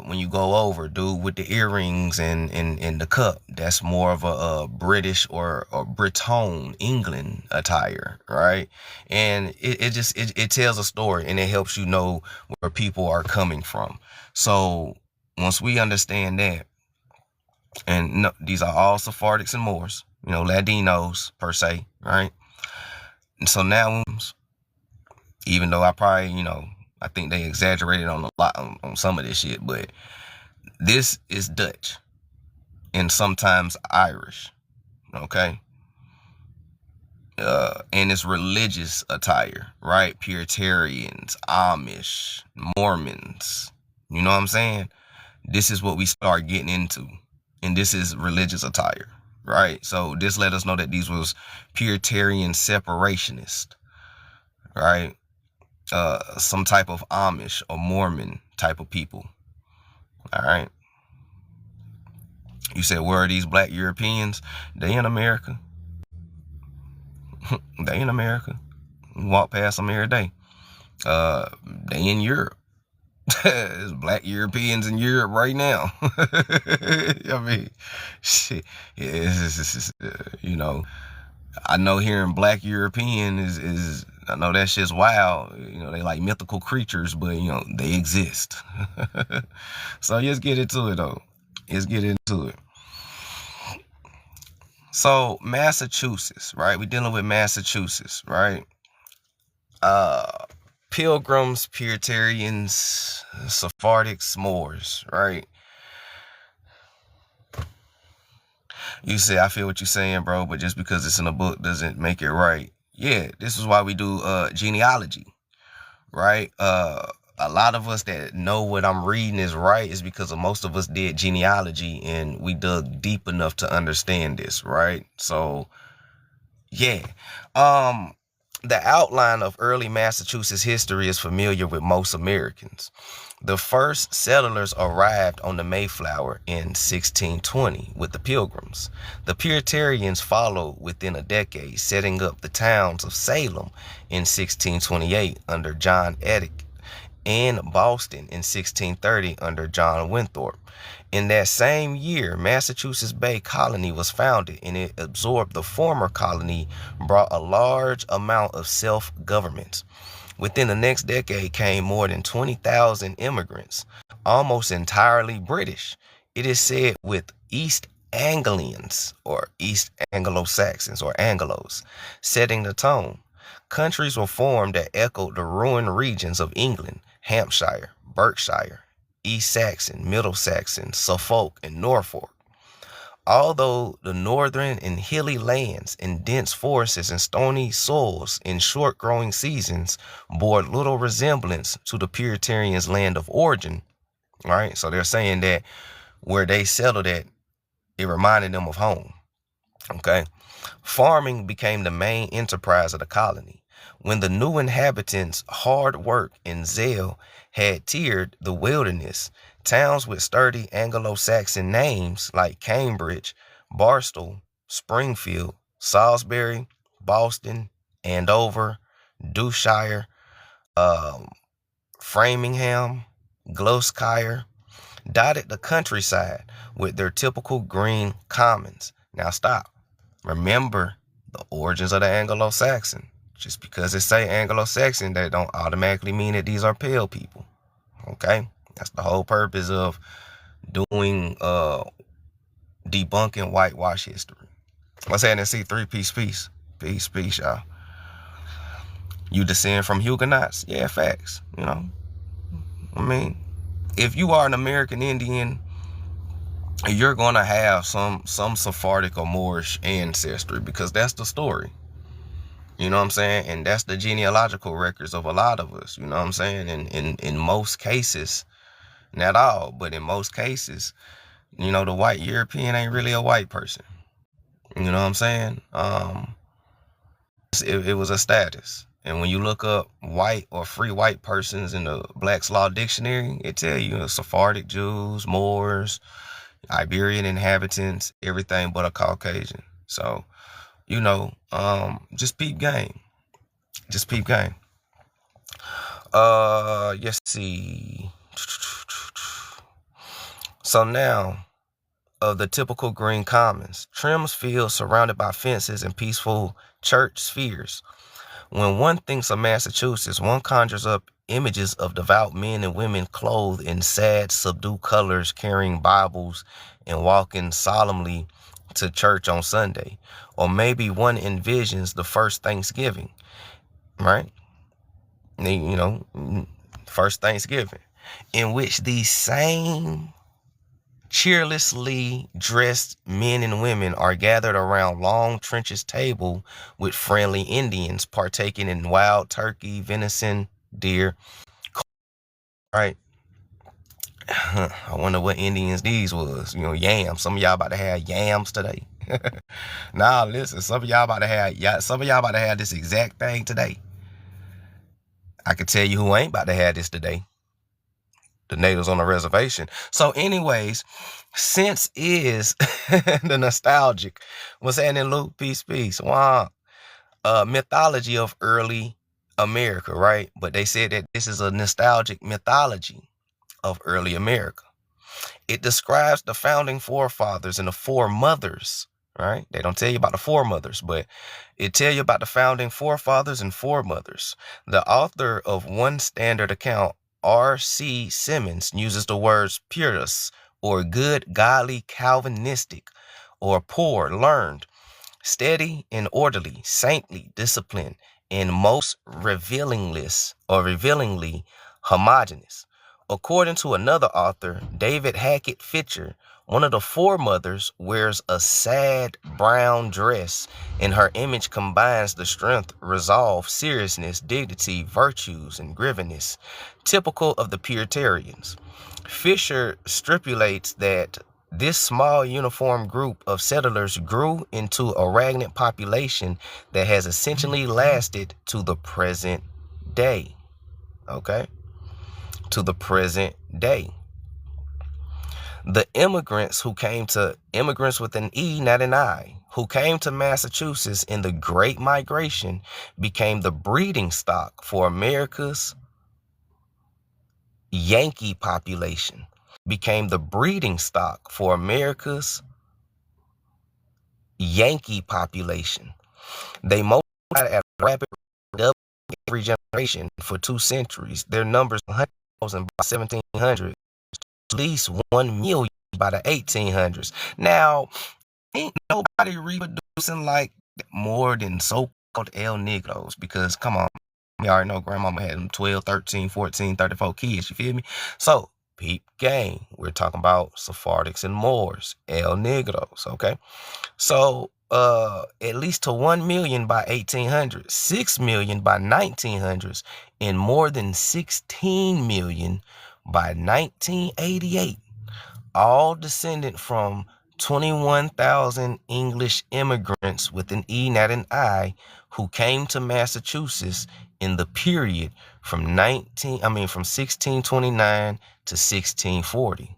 When you go over, dude with the earrings and the cup, that's more of a British or Breton, England attire, right? And it tells a story, and it helps you know where people are coming from. So once we understand that, and no, these are all Sephardics and Moors, you know, Latinos per se, right? And so now, even though I probably, you know, I think they exaggerated on a lot on some of this shit, but this is Dutch and sometimes Irish, okay? And it's religious attire, right? Puritans, Amish, Mormons, you know what I'm saying? This is what we start getting into, and this is religious attire, right? So this let us know that these was Puritan separationists, right? Some type of Amish or Mormon type of people. All right. You said, where are these black Europeans? They in America. They in America. You walk past them every day. They in Europe. There's black Europeans in Europe right now. I mean, shit. You know, I know hearing black European is I know that shit's wild. You know, they like mythical creatures, but you know, they exist. So let's get into it though. Let's get into it. So Massachusetts, right? We're dealing with Massachusetts, right? Pilgrims, Puritans, Sephardics, Moors, right? You say, I feel what you're saying, bro, but just because it's in a book doesn't make it right. Yeah, this is why we do genealogy, right? A lot of us that know what I'm reading is right is because most of us did genealogy and we dug deep enough to understand this, right? So, yeah. The outline of early Massachusetts history is familiar with most Americans. The first settlers arrived on the Mayflower in 1620 with the Pilgrims. The Puritans followed within a decade, setting up the towns of Salem in 1628 under John Edict and Boston in 1630 under John Winthrop. In that same year, Massachusetts Bay Colony was founded, and it absorbed the former colony, brought a large amount of self-government. Within the next decade came more than 20,000 immigrants, almost entirely British. It is said with East Anglians or East Anglo-Saxons or Anglos setting the tone. Countries were formed that echoed the ruined regions of England, Hampshire, Berkshire, East Saxon, Middle Saxon, Suffolk, and Norfolk. Although the northern and hilly lands and dense forests and stony soils in short growing seasons bore little resemblance to the Puritans' land of origin, right? So they're saying that where they settled at, it reminded them of home, okay? Farming became the main enterprise of the colony. When the new inhabitants' hard work and zeal had tiered the wilderness, towns with sturdy Anglo-Saxon names like Cambridge, Barstow, Springfield, Salisbury, Boston, Andover, Dewshire, Framingham, Gloucester, dotted the countryside with their typical green commons. Now stop. Remember the origins of the Anglo-Saxon. Just because it say Anglo-Saxon, that don't automatically mean that these are pale people. Okay? That's the whole purpose of doing debunking whitewash history. What's happening? C3, peace. Peace, y'all. You descend from Huguenots? Yeah, facts. You know? I mean, if you are an American Indian, you're going to have some Sephardic or Moorish ancestry because that's the story. You know what I'm saying? And that's the genealogical records of a lot of us. You know what I'm saying? And in most cases, not all, but in most cases, you know, the white European ain't really a white person. You know what I'm saying? It was a status. And when you look up white or free white persons in the Black's Law Dictionary, it tell you Sephardic Jews, Moors, Iberian inhabitants, everything but a Caucasian. So, just peep game. Just peep game. Let's see. So now, of the typical green commons, trims fields surrounded by fences and peaceful church spheres. When one thinks of Massachusetts, one conjures up images of devout men and women clothed in sad, subdued colors, carrying Bibles and walking solemnly to church on Sunday. Or maybe one envisions the first Thanksgiving, right? First Thanksgiving, in which these same cheerlessly dressed men and women are gathered around long trenches table with friendly Indians partaking in wild turkey, venison, deer. Right? I wonder what Indians these was. Yams. Some of y'all about to have yams today. Nah, listen. Some of y'all about to have this exact thing today. I can tell you who ain't about to have this today. The natives on the reservation. So anyways, since is the nostalgic, what's happening, Luke? Peace. Wow. Mythology of early America, right? But they said that this is a nostalgic mythology of early America. It describes the founding forefathers and the foremothers, right? They don't tell you about the foremothers, but it tell you about the founding forefathers and foremothers. The author of one standard account, R.C. Simmons, uses the words purus, or good, godly, Calvinistic, or poor, learned, steady and orderly, saintly, disciplined, and most revealingly homogeneous. According to another author, David Hackett Fitcher, one of the foremothers wears a sad brown dress, and her image combines the strength, resolve, seriousness, dignity, virtues, and grievance, typical of the Puritans. Fisher stipulates that this small uniform group of settlers grew into a regnant population that has essentially lasted to the present day. Okay? To the present day. The immigrants with an E, not an I, who came to Massachusetts in the Great Migration became the breeding stock for America's Yankee population. Became the breeding stock for America's Yankee population. They multiplied at a rapid rate every generation for 2 centuries. Their numbers 100,000 by 1700, at least 1 million by the 1800s. Now, ain't nobody reproducing like more than so-called El Negros, because come on, we already know grandmama had them 12, 13, 14, 34 kids, you feel me? So, peep game. We're talking about Sephardics and Moors, El Negros, okay? So, at least to 1 million by 1800, 6 million by 1900s, and more than 16 million by 1988, all descended from 21,000 English immigrants with an E, not an I, who came to Massachusetts in the period from 1629 to 1640.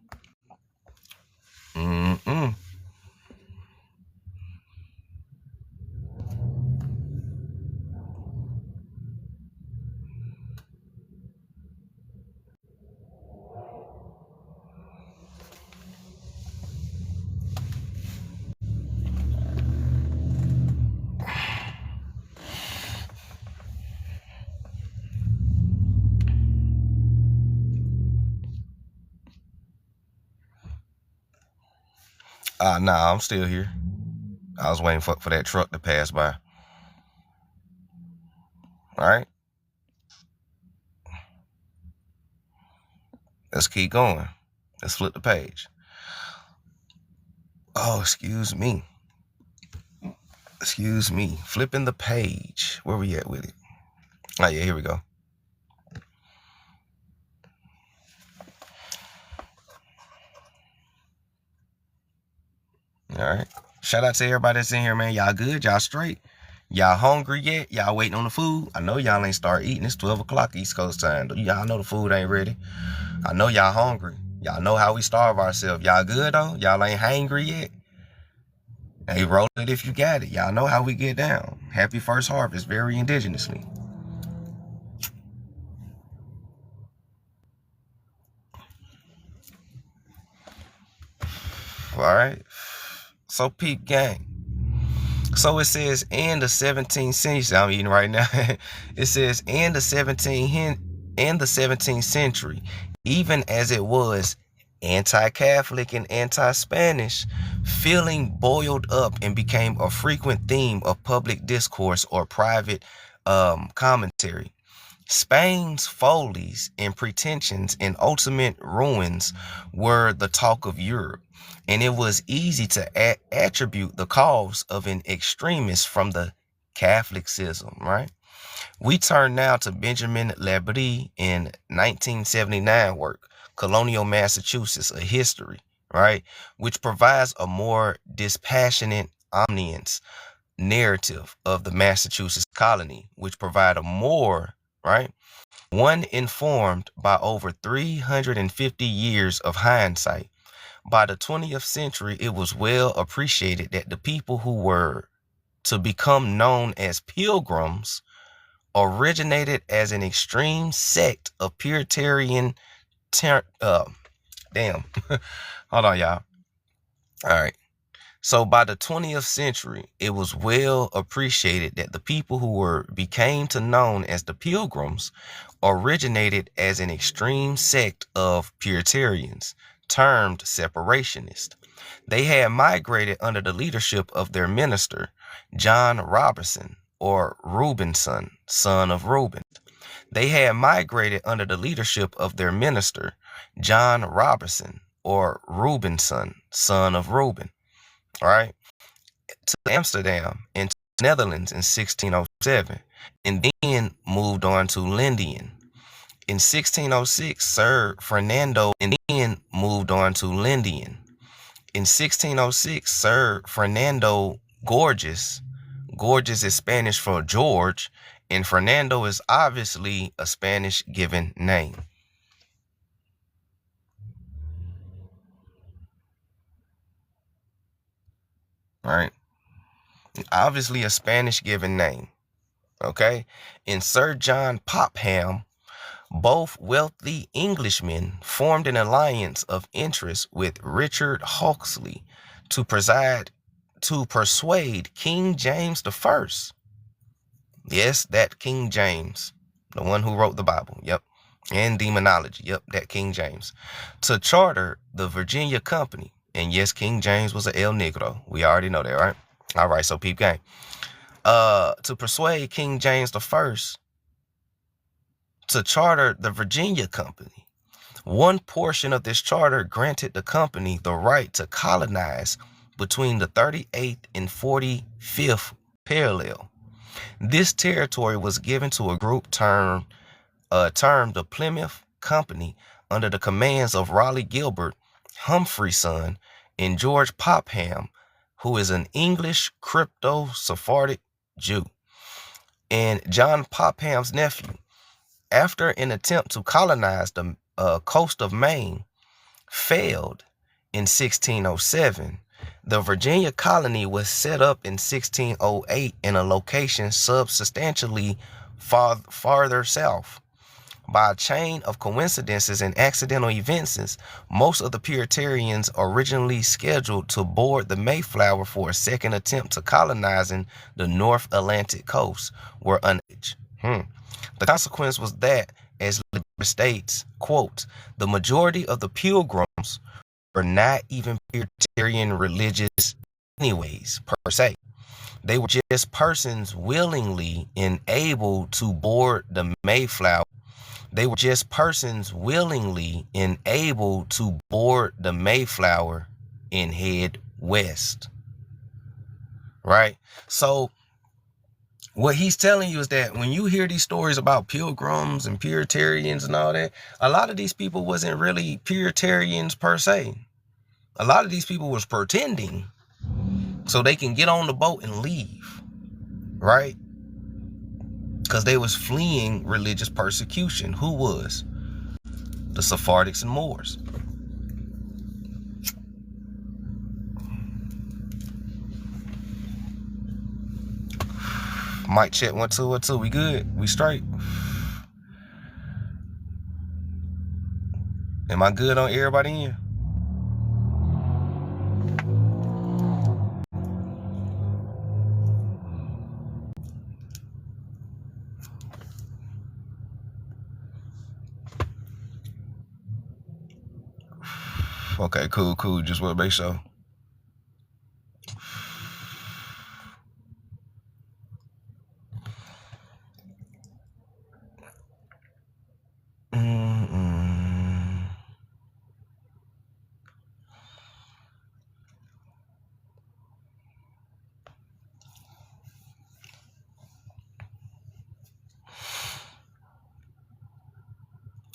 Nah, I'm still here. I was waiting for that truck to pass by. All right. Let's keep going. Let's flip the page. Oh, excuse me. Flipping the page. Where we at with it? Oh, yeah, here we go. All right. Shout out to everybody that's in here, man. Y'all good? Y'all straight? Y'all hungry yet? Y'all waiting on the food? I know y'all ain't start eating. It's 12 o'clock East Coast time. Y'all know the food ain't ready. I know y'all hungry. Y'all know how we starve ourselves. Y'all good though? Y'all ain't hangry yet? Hey, roll it if you got it. Y'all know how we get down. Happy first harvest, very indigenously. All right. So peep gang. So it says in the 17th century. I'm eating right now. It says in the 17th century, even as it was anti-Catholic and anti-Spanish, feeling boiled up and became a frequent theme of public discourse or private commentary. Spain's follies and pretensions and ultimate ruins were the talk of Europe, and it was easy to attribute the cause of an extremist from the Catholicism, right? We turn now to Benjamin Labrie in 1979 work, Colonial Massachusetts, A History, right? Which provides a more dispassionate omniscience narrative of the Massachusetts colony, which provide a more, right? One informed by over 350 years of hindsight. By the 20th century, it was well appreciated that the people who were to become known as Pilgrims originated as an extreme sect of Puritan, damn, hold on, y'all. All right. So by the 20th century, it was well appreciated that the people who became to known as the Pilgrims originated as an extreme sect of Puritans, termed separatist. They had migrated under the leadership of their minister, John Robinson, or Reubenson, son of Reuben. They had migrated under the leadership of their minister, John Robinson, or Reubenson, son of Reuben. All right, to Amsterdam and to the Netherlands in 1607, and then moved on to Lindien. In 1606, Sir Fernando, and then moved on to Lindien. In 1606, Sir Fernando Gorges is Spanish for George, and Fernando is obviously a Spanish given name. All right, obviously a Spanish given name. Okay, and Sir John Popham, both wealthy Englishmen, formed an alliance of interest with Richard Hawksley to persuade King James I. Yes, that King James, the one who wrote the Bible. Yep. And demonology. Yep, that King James. To charter the Virginia Company. And yes, King James was a El Negro. We already know that, right? All right, so peep gang. To persuade King James I to charter the Virginia Company. One portion of this charter granted the company the right to colonize between the 38th and 45th parallel. This territory was given to a group termed the Plymouth Company under the commands of Raleigh Gilbert, Humphrey's son, and George Popham, who is an English crypto-Sephardic Jew, and John Popham's nephew. After an attempt to colonize the coast of Maine failed in 1607, the Virginia colony was set up in 1608 in a location substantially farther south. By a chain of coincidences and accidental events, most of the Puritans originally scheduled to board the Mayflower for a second attempt to colonizing the North Atlantic coast were unable. The consequence was that, as Labrie states, quote, the majority of the Pilgrims were not even Puritan religious anyways, per se. They were just persons willingly and able to board the Mayflower. They were just persons willingly and able to board the Mayflower and head west. Right? So what he's telling you is that when you hear these stories about Pilgrims and Puritans and all that, a lot of these people wasn't really Puritans per se. A lot of these people was pretending so they can get on the boat and leave. right? Because they was fleeing religious persecution. Who was? The Sephardics and Moors. Mic check 1 2 1 2. We good? We straight? Am I good on everybody in? Okay, cool. Just want to make sure.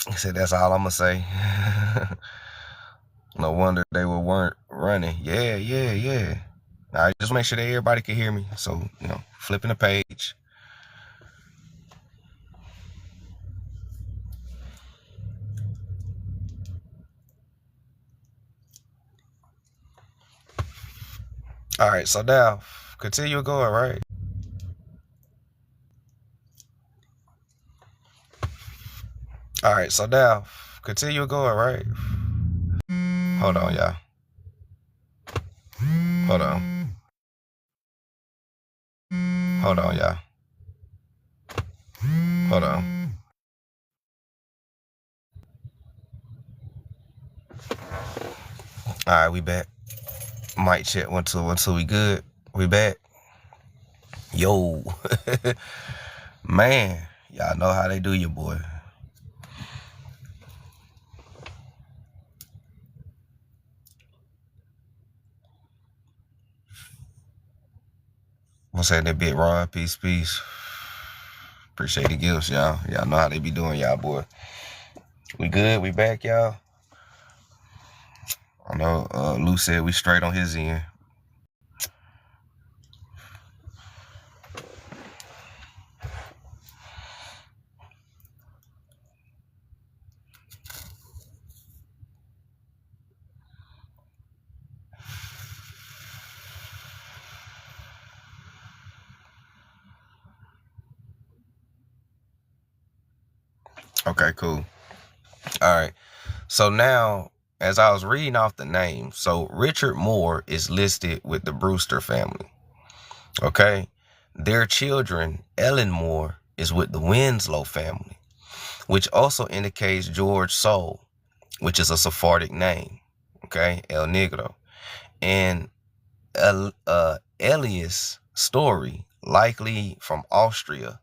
He said, that's all I'm going to say. No wonder they weren't running. Yeah. All right, just make sure that everybody can hear me. So, flipping the page. All right, so now, continue going, right? All right, so now, continue going, right? Hold on, y'all. Hold on, y'all. Hold on. All right, we back. Mic check 1 2 1 2. We good? We back? Yo. Man, y'all know how they do you, boy. What's that, that bit raw? Peace. Appreciate the gifts, y'all. Y'all know how they be doing, y'all, boy. We good? We back, y'all? I know Lou said we straight on his end. Okay, cool. All right. So now, as I was reading off the names, so Richard Moore is listed with the Brewster family. Okay. Their children, Ellen Moore, is with the Winslow family, which also indicates George Soule, which is a Sephardic name. Okay. El Negro. And Elias Story, likely from Austria,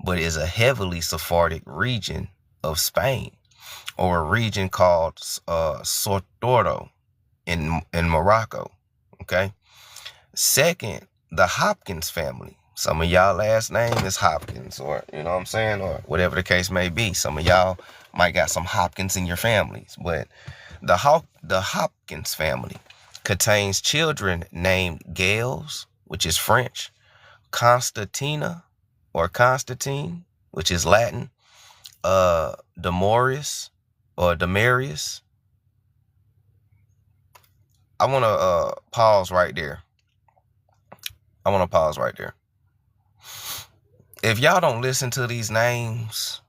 but is a heavily Sephardic region of Spain, or a region called Sortoro in Morocco. Okay. Second, the Hopkins family. Some of y'all last name is Hopkins, or you know what I'm saying, or whatever the case may be. Some of y'all might got some Hopkins in your families, but the Hopkins family contains children named Gales, which is French, Constantina or Constantine, which is Latin, Demorius or Demarius. I want to pause right there. If y'all don't listen to these names,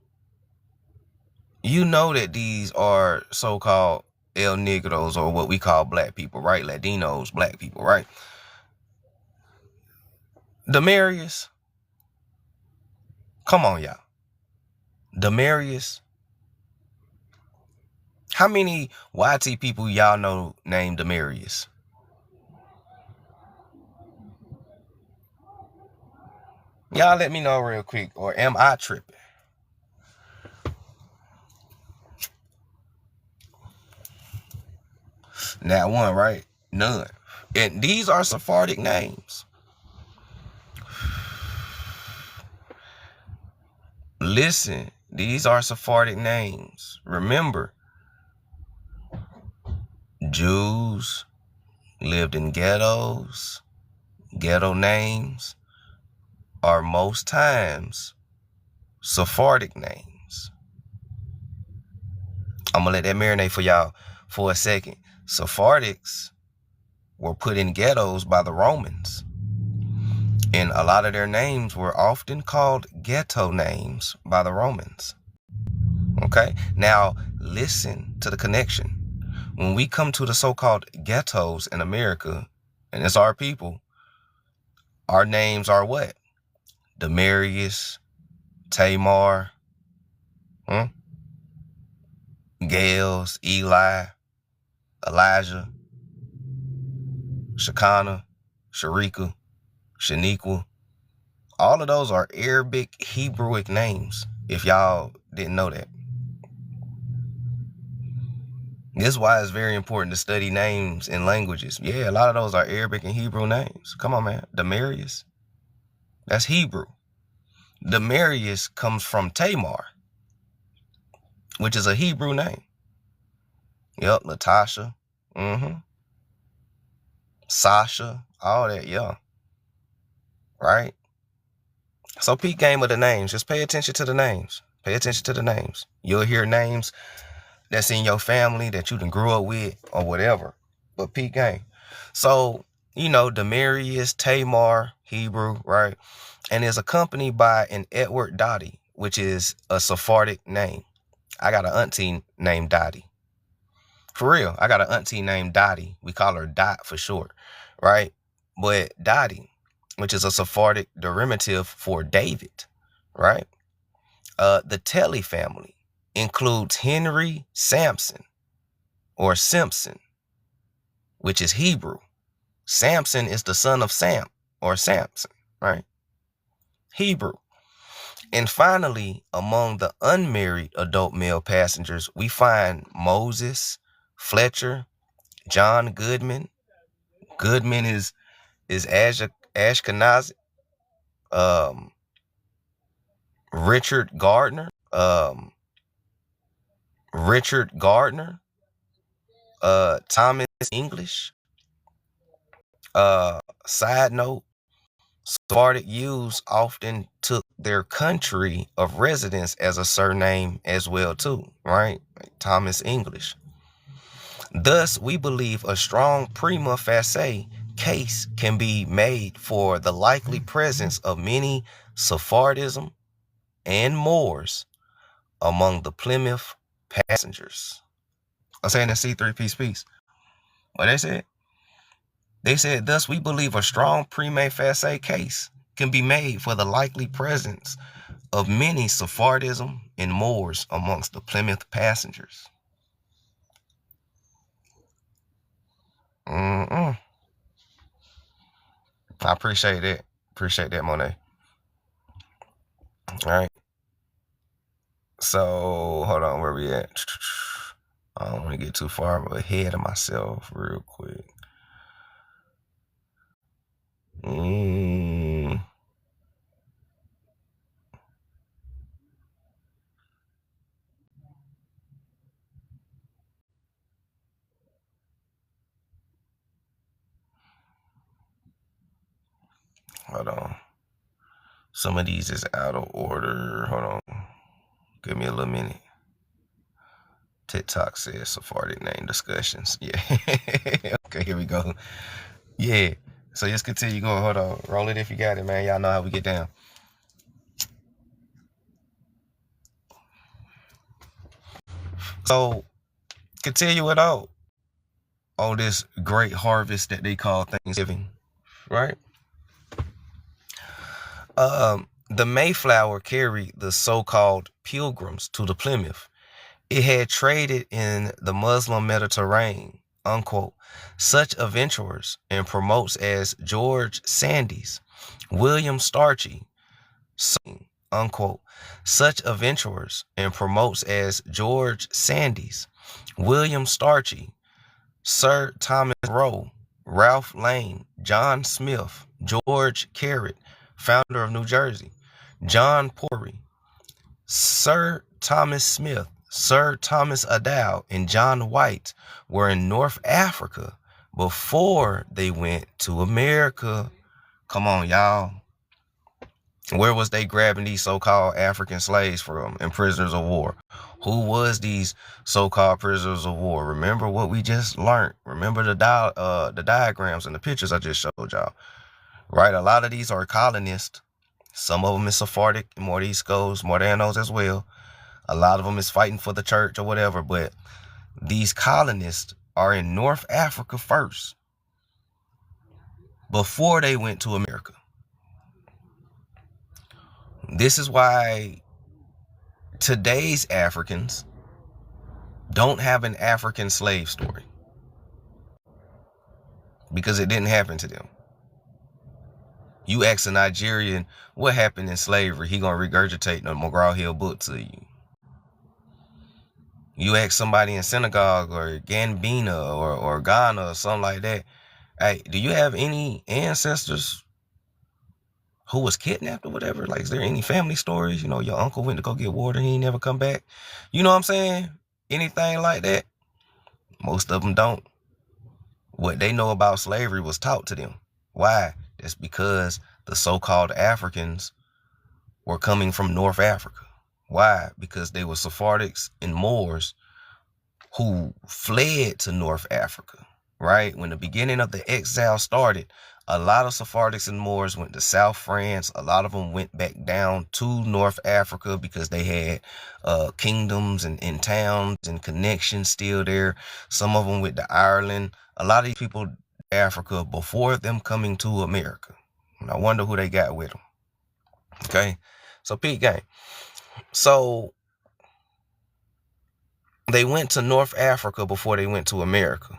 you know that these are so-called El Negros, or what we call black people, right? Latinos, black people, right? Demarius. Come on, y'all. Demarius. How many YT people y'all know named Demiurge? Y'all let me know real quick, or am I tripping? Not one, right? None. And these are Sephardic names. Listen, these are Sephardic names. Remember, Jews lived in ghettos, ghetto names. are most times Sephardic names. I'm going to let that marinate for y'all for a second. Sephardics were put in ghettos by the Romans, and a lot of their names were often called ghetto names by the Romans. Okay, now listen to the connection. When we come to the so-called ghettos in America, and it's our people, our names are what? Demiurge, Tamar, Gales, Eli, Elijah, Shekinah, Sharika, Shaniqua. All of those are Arabic, Hebrewic names, if y'all didn't know that. This is why it's very important to study names and languages. Yeah, a lot of those are Arabic and Hebrew names. Come on, man. Demiurge, that's Hebrew. Demiurge comes from Tamar, which is a Hebrew name. Yep, Natasha, Sasha, all that, yeah. Right? So peak game of the names. Just pay attention to the names. Pay attention to the names. You'll hear names that's in your family that you done grew up with or whatever. But peak game. So, you know, Demiurge, Tamar, Hebrew, right? And is accompanied by an Edward Dottie, which is a Sephardic name. I got an auntie named Dottie. For real, I got an auntie named Dottie. We call her Dot for short, right? But Dottie, which is a Sephardic derivative for David, right? The Telly family includes Henry Sampson or Simpson, which is Hebrew. Samson is the son of Sam or Samson, right? Hebrew. And finally, among the unmarried adult male passengers, we find Moses, Fletcher, John Goodman. Goodman is Ashkenazi. Richard Gardner. Thomas English. Side note, Sephardic Jews often took their country of residence as a surname as well too, right? Like Thomas English. Thus, we believe a strong prima facie case can be made for the likely presence of many Sephardism and Moors among the Plymouth passengers. I'm saying the C3 piece. What they said? They said, thus we believe a strong prima facie case can be made for the likely presence of many Sephardism and Moors amongst the Plymouth passengers. I appreciate that. Appreciate that, Monet. All right. So, hold on, where we at? I don't want to get too far ahead of myself real quick. Hold on. Some of these is out of order. Hold on. Give me a little minute. TikTok says Sephardic name discussions. Yeah. Okay, here we go. Yeah. So just continue going. Hold on. Roll it if you got it, man. Y'all know how we get down. So continue it out on this great harvest that they call Thanksgiving, right? The Mayflower carried the so-called Pilgrims to the Plymouth. It had traded in the Muslim Mediterranean, unquote. Such adventurers and promotes as George Sandys, William Starchy, unquote. Such adventurers and promotes as George Sandys, William Starchy, Sir Thomas Rowe, Ralph Lane, John Smith, George Carrot, founder of New Jersey, John Pori, Sir Thomas Smith, Sir Thomas Adow, and John White were in North Africa before they went to America. Come on, y'all. Where was they grabbing these so-called African slaves from and prisoners of war? Who was these so-called prisoners of war? Remember what we just learned. Remember the diagrams and the pictures I just showed y'all. Right? A lot of these are colonists. Some of them is Sephardic, Moriscos, Morenos as well. A lot of them is fighting for the church or whatever. But these colonists are in North Africa first, before they went to America. This is why today's Africans don't have an African slave story, because it didn't happen to them. You ask a Nigerian what happened in slavery, he gonna regurgitate the McGraw-Hill book to you. You ask somebody in Senegal or Gambia or Ghana or something like that, hey, do you have any ancestors who was kidnapped or whatever? Like, is there any family stories? You know, your uncle went to go get water, he ain't never come back. You know what I'm saying? Anything like that? Most of them don't. What they know about slavery was taught to them. Why? That's because the so-called Africans were coming from North Africa. Why? Because they were Sephardics and Moors who fled to North Africa, right? When the beginning of the exile started, a lot of Sephardics and Moors went to South France. A lot of them went back down to North Africa because they had kingdoms and towns and connections still there. Some of them went to Ireland. A lot of these people Africa before them coming to America. And I wonder who they got with them. Okay, so peep gang. So they went to North Africa before they went to America.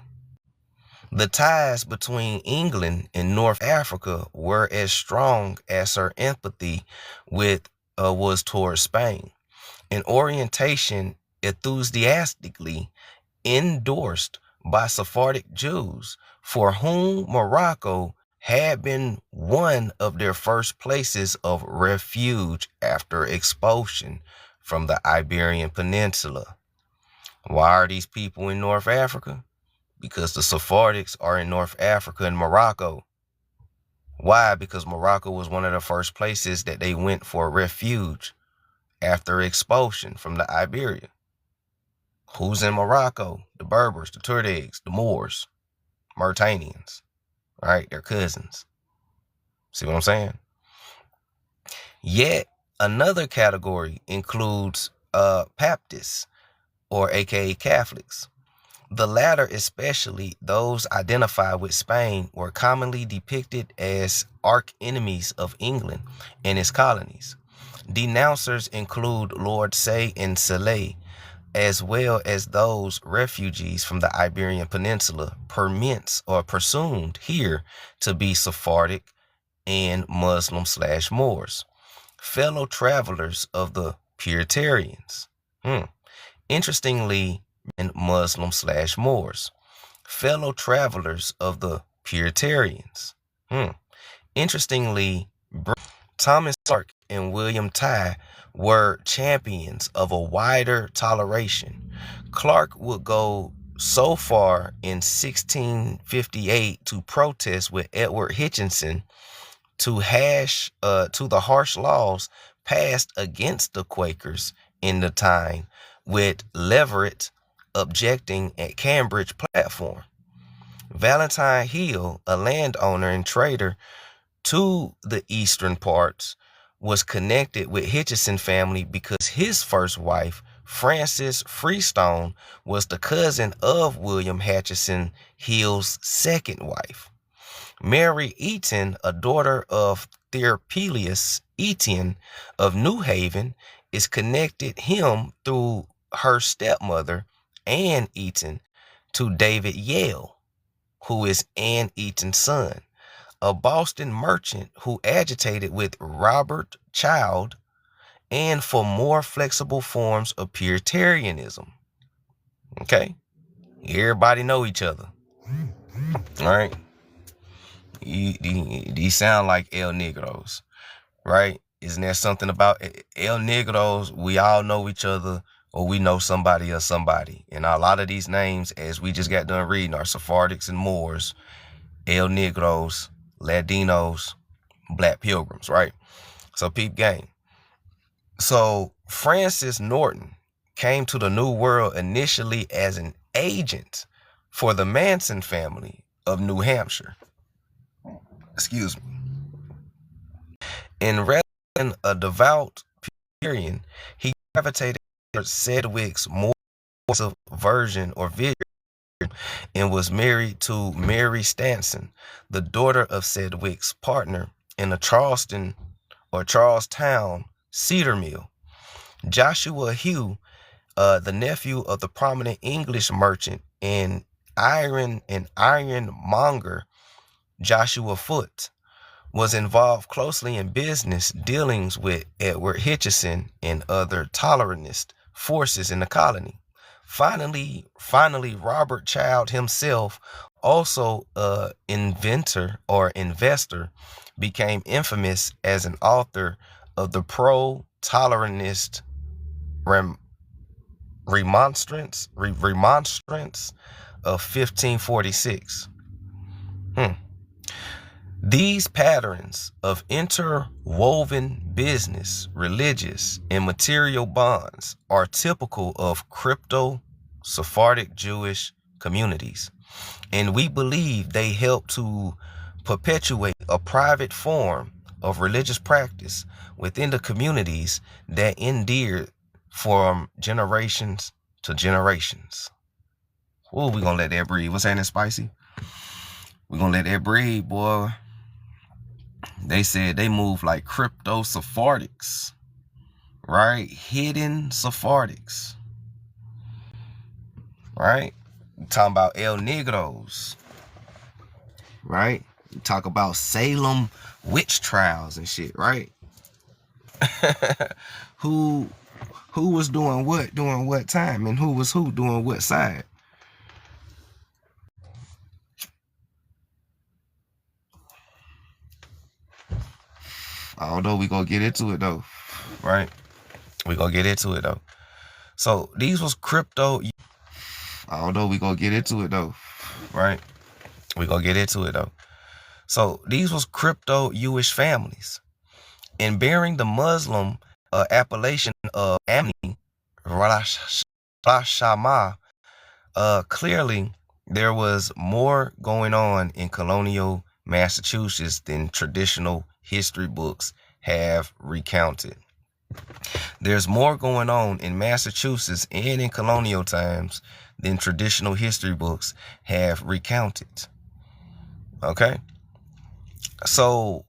The ties between England and North Africa were as strong as her empathy was towards Spain. An orientation enthusiastically endorsed by Sephardic Jews, for whom Morocco had been one of their first places of refuge after expulsion from the Iberian Peninsula. Why are these people in North Africa? Because the Sephardics are in North Africa and Morocco. Why? Because Morocco was one of the first places that they went for refuge after expulsion from the Iberia. Who's in Morocco? The Berbers, the Tuaregs, the Moors, Mauritanians, right? They're cousins. See what I'm saying? Yet another category includes Baptists, or aka Catholics. The latter, especially those identified with Spain, were commonly depicted as arch enemies of England and its colonies. Denouncers include Lord Say and Saleh, as well as those refugees from the Iberian Peninsula, presumed here to be Sephardic and Muslim/Moors, fellow travelers of the Puritans. Interestingly, and Muslim/Moors, fellow travelers of the Puritans. Interestingly, Thomas Clark and William Tye were champions of a wider toleration. Clark would go so far in 1658 to protest with Edward Hitchinson to the harsh laws passed against the Quakers in the time, with Leverett objecting at Cambridge platform. Valentine Hill, a landowner and trader to the eastern parts, was connected with Hitchison family because his first wife, Frances Freestone, was the cousin of William Hutchison Hill's second wife. Mary Eaton, a daughter of Theopilus Eaton of New Haven, is connected him through her stepmother, Anne Eaton, to David Yale, who is Anne Eaton's son, a Boston merchant who agitated with Robert Child and for more flexible forms of Puritanism. Okay? Everybody know each other. All right? These sound like El Negros, right? Isn't there something about El Negros? We all know each other, or we know somebody or somebody. And a lot of these names, as we just got done reading, are Sephardics and Moors, El Negros, Latinos, Black Pilgrims, right? So peep game. So Francis Norton came to the New World initially as an agent for the Manson family of New Hampshire. Excuse me. And rather than a devout Presbyterian, he gravitated towards Sedgwick's more version or vision and was married to Mary Stanson, the daughter of Sedgwick's partner in the Charlestown cedar mill. Joshua Hugh, the nephew of the prominent English merchant and ironmonger Joshua Foote, was involved closely in business dealings with Edward Hitchison and other tolerantist forces in the colony. Finally, Robert Child himself, also an inventor or investor, became infamous as an author of the pro-tolerantist remonstrance of 1546. These patterns of interwoven business, religious, and material bonds are typical of crypto-Sephardic Jewish communities, and we believe they help to perpetuate a private form of religious practice within the communities that endured from generations to generations. Oh, we're going to let that breathe. What's that, spicy? We're going to let that breathe, boy. They said they move like crypto Sephardics, right? Hidden Sephardics, right? We're talking about El Negros, right? We talk about Salem witch trials and shit, right? Who was doing what during what time, and who was who doing what side? Although we gonna get into it though, right? We gonna get into it though. So these was crypto. Although we gonna get into it though, right? We gonna get into it though. So these was crypto Jewish families, and bearing the Muslim appellation of Amni Rashama, clearly there was more going on in colonial Massachusetts than traditional history books have recounted. There's more going on in Massachusetts and in colonial times than traditional history books have recounted. Okay? So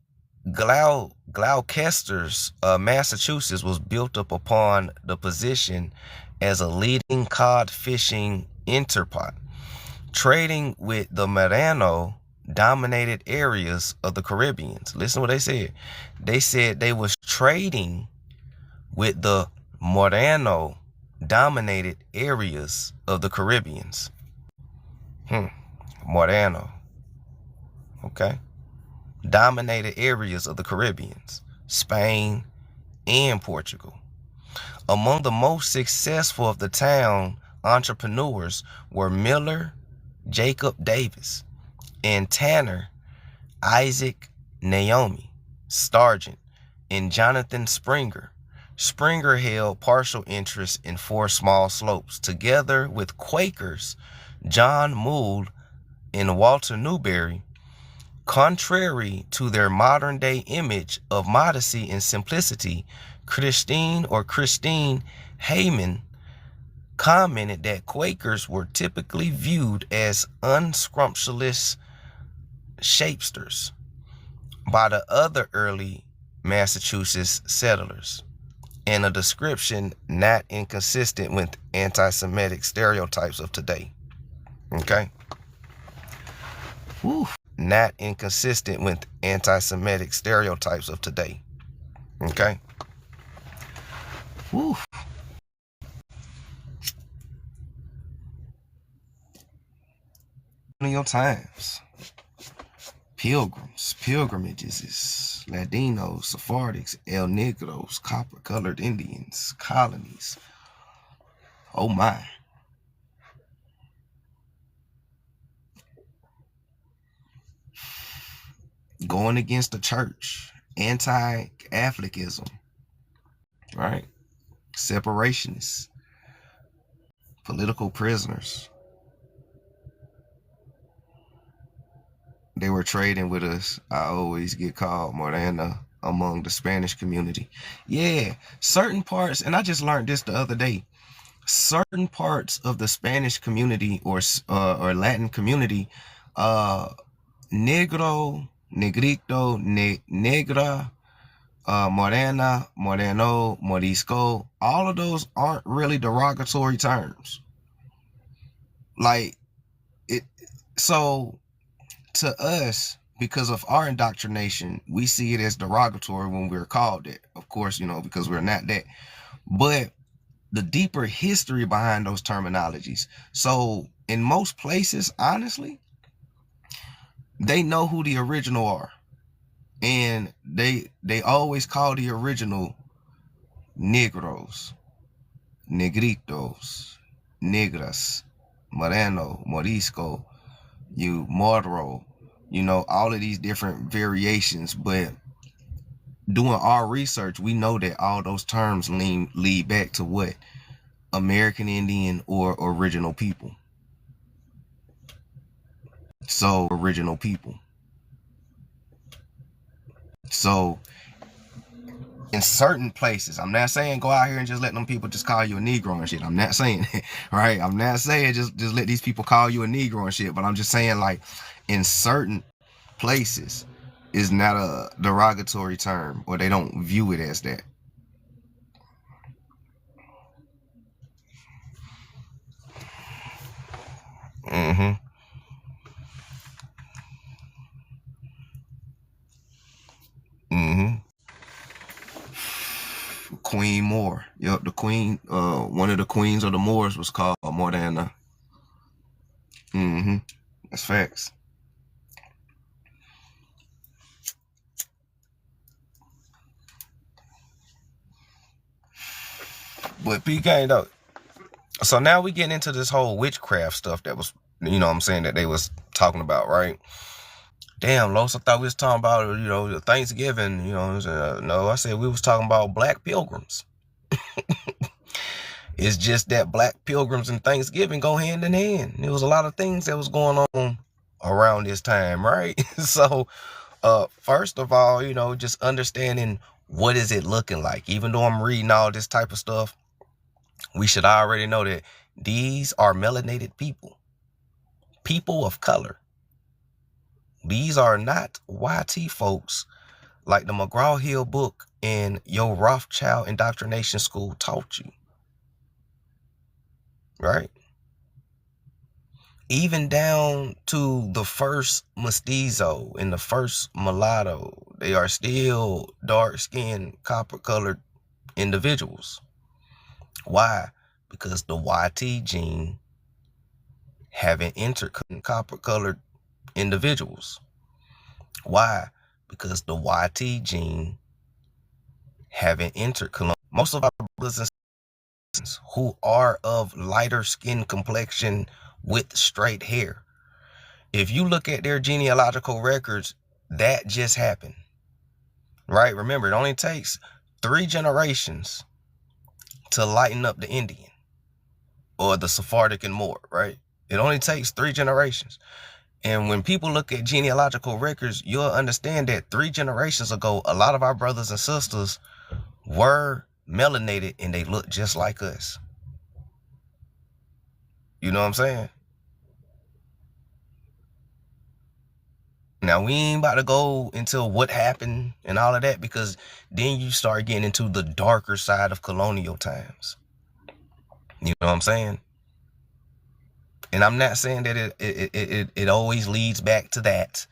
Gloucester's Massachusetts was built up upon the position as a leading cod fishing interpot, trading with the Marano dominated areas of the Caribbean. Listen to what they said. They said they was trading with the Marano dominated areas of the Caribbean. Marano. Okay. Dominated areas of the Caribbean, Spain, and Portugal. Among the most successful of the town entrepreneurs were Miller Jacob Davis and Tanner Isaac Naomi Sargent and Jonathan Springer. Springer held partial interest in 4 small slopes, together with Quakers John Mould and Walter Newberry. Contrary to their modern-day image of modesty and simplicity, Christine Heyman commented that Quakers were typically viewed as unscrupulous shapeshifters by the other early Massachusetts settlers, and a description not inconsistent with anti-Semitic stereotypes of today. Okay? Whew. Not inconsistent with anti-Semitic stereotypes of today. Okay? Whew. Colonial times. Pilgrims, pilgrimages, Latinos, Sephardics, El Negros, copper-colored Indians, colonies. Oh my. Going against the church anti-Catholicism, right? Separationists, political prisoners. They were trading with us. I always get called Morena among the Spanish community. Yeah, certain parts, and I just learned this the other day. Certain parts of the Spanish community or Latin community, negro, negrito, negra, morena, moreno, morisco, all of those aren't really derogatory terms. Like it, so to us, because of our indoctrination, we see it as derogatory when we're called it. Of course, because we're not that. But the deeper history behind those terminologies. So in most places, honestly, they know who the original are. And they always call the original negros, negritos, negras, moreno, morisco, moro, all of these different variations. But doing our research, we know that all those terms lead back to what? American Indian or original people. So original people. So in certain places, I'm not saying go out here and just let them people just call you a Negro and shit. I'm not saying that, right? I'm not saying just let these people call you a Negro and shit. But I'm just saying, like, in certain places, is not a derogatory term, or they don't view it as that. Mm-hmm. Mm-hmm. Queen Moore. Yep, the queen, one of the queens of the Moors was called Morena. Mm-hmm. That's facts. But PK though. So now we getting into this whole witchcraft stuff that was, I'm saying, that they was talking about, right? Damn, Los, I thought we was talking about, Thanksgiving, no, I said we was talking about black pilgrims. It's just that black pilgrims and Thanksgiving go hand in hand. There was a lot of things that was going on around this time, right? So, first of all, just understanding what is it looking like. Even though I'm reading all this type of stuff, we should already know that these are melanated people of color. These are not YT folks like the McGraw-Hill book and your Rothschild indoctrination school taught you, right? Even down to the first mestizo and the first mulatto, they are still dark-skinned, copper-colored individuals. Why? Because the YT gene haven't entered copper-colored individuals. Why? Because the YT gene haven't entered most of our brothers and sisters who are of lighter skin complexion with straight hair. If you look at their genealogical records, that just happened. Right? Remember, it only takes 3 generations to lighten up the Indian or the Sephardic and more, right? It only takes 3 generations. And when people look at genealogical records, you'll understand that 3 generations ago, a lot of our brothers and sisters were melanated and they look just like us. You know what I'm saying? Now, we ain't about to go into what happened and all of that, because then you start getting into the darker side of colonial times. You know what I'm saying? And I'm not saying that it always leads back to that.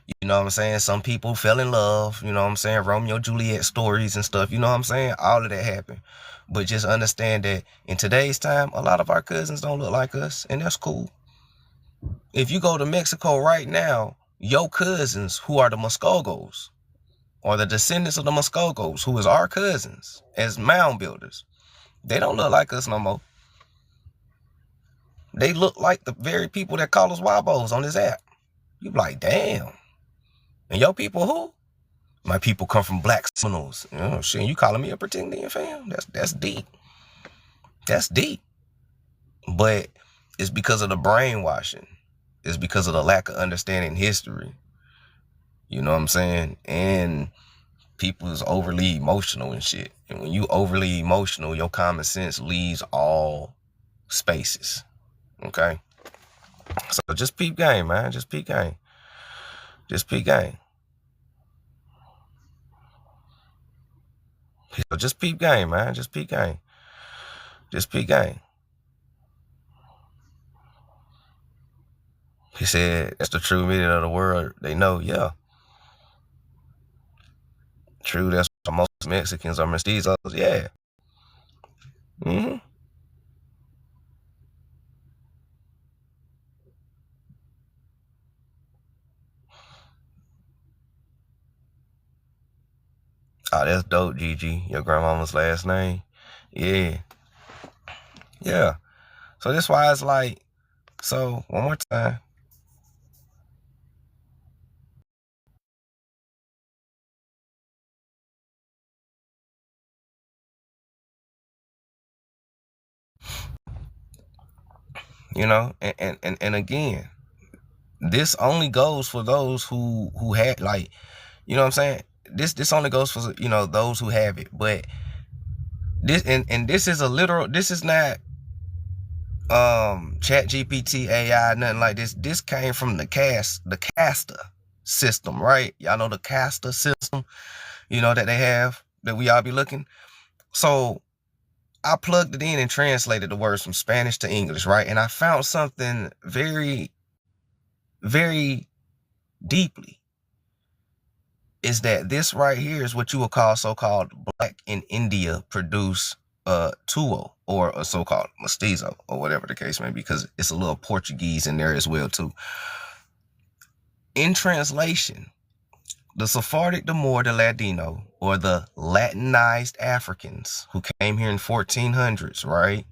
You know what I'm saying? Some people fell in love, you know what I'm saying? Romeo Juliet stories and stuff, you know what I'm saying? All of that happened. But just understand that in today's time, a lot of our cousins don't look like us, and that's cool. If you go to Mexico right now, your cousins, who are the Muskogos, or the descendants of the Muskogos, who is our cousins as mound builders, they don't look like us no more. They look like the very people that call us Wabos on this app. You be like, damn. And your people who? My people come from black Seminoles. You know, shit, you calling me a pretending fam? That's deep. That's deep. But it's because of the brainwashing. It's because of the lack of understanding history. You know what I'm saying? And people is overly emotional and shit. And when you overly emotional, your common sense leaves all spaces. Okay? So just peep game, man. Just peep game. Just peep game. So just peep game, man. Just peep game. Just peep game. He said, that's the true meaning of the word. They know, yeah. True, that's what most Mexicans are mestizos. Yeah. Mm-hmm. Oh, that's dope, Gigi. Your grandmama's last name. Yeah. Yeah. So that's why it's like, so one more time. You know, and again, this only goes for those who had, like, you know what I'm saying? This only goes for, you know, those who have it. But this and this is a literal, this is not chat GPT AI, nothing like this. This came from the caster system, right? Y'all know the caster system, you know, that they have, that we all be looking. So I plugged it in and translated the words from Spanish to English, right? And I found something very, very deeply, is that this right here is what you would call so-called black in India produce tuo, or a so-called mestizo, or whatever the case may be, because it's a little Portuguese in there as well too. In translation, the Sephardic, the Moor, the Ladino, or the Latinized Africans who came here in 1400s, right?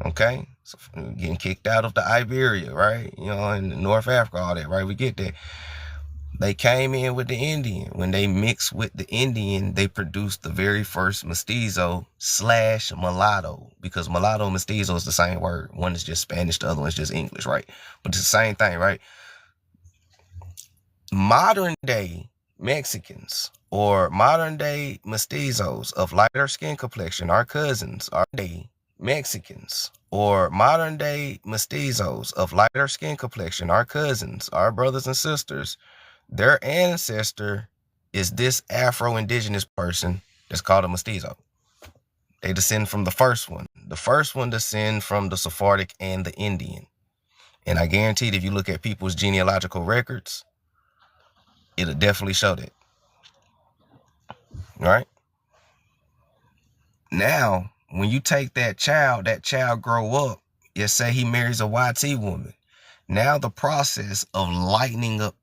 Okay, so getting kicked out of the Iberia, right? You know, in North Africa, all that, right? We get that. They came in with the Indian. When they mixed with the Indian, they produced the very first mestizo / mulatto, because mulatto and mestizo is the same word. One is just Spanish, the other one is just English, right? But it's the same thing, right? Modern day Mexicans or modern day mestizos of lighter skin complexion, our cousins, our day Mexicans or modern day mestizos of lighter skin complexion, our cousins, our brothers and sisters, their ancestor is this Afro-Indigenous person that's called a mestizo. They descend from the first one. The first one descend from the Sephardic and the Indian. And I guarantee if you look at people's genealogical records, it'll definitely show that. Right? Now, when you take that child grow up, you say he marries a YT woman. Now the process of lightening up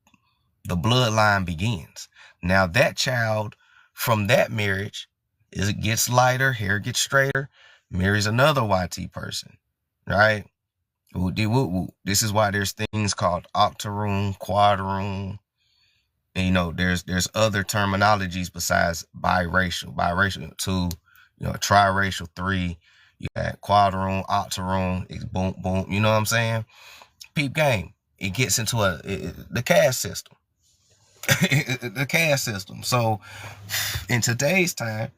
the bloodline begins. Now that child from that marriage, it gets lighter, hair gets straighter, marries another YT person, right? This is why there's things called octoroon, quadroon, and, you know, there's other terminologies besides biracial. Biracial 2, you know, triracial 3, you got quadroon, octoroon, it's boom, boom, you know what I'm saying? Peep game. It gets into the caste system. The caste system. So in today's time,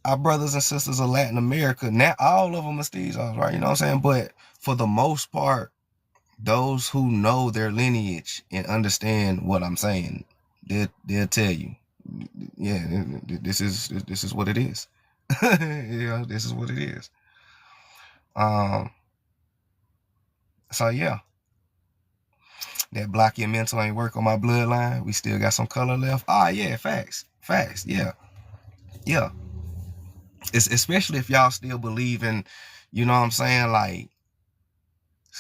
our brothers and sisters of Latin America, not all of them are mestizos, right? You know what I'm saying? But for the most part, those who know their lineage and understand what I'm saying, they'll tell you, yeah, this is what it is. Yeah, this is what it is. So yeah, that block your mental ain't work on my bloodline. We still got some color left. Ah, yeah, facts, yeah, yeah. It's especially if y'all still believe in, you know what I'm saying, like,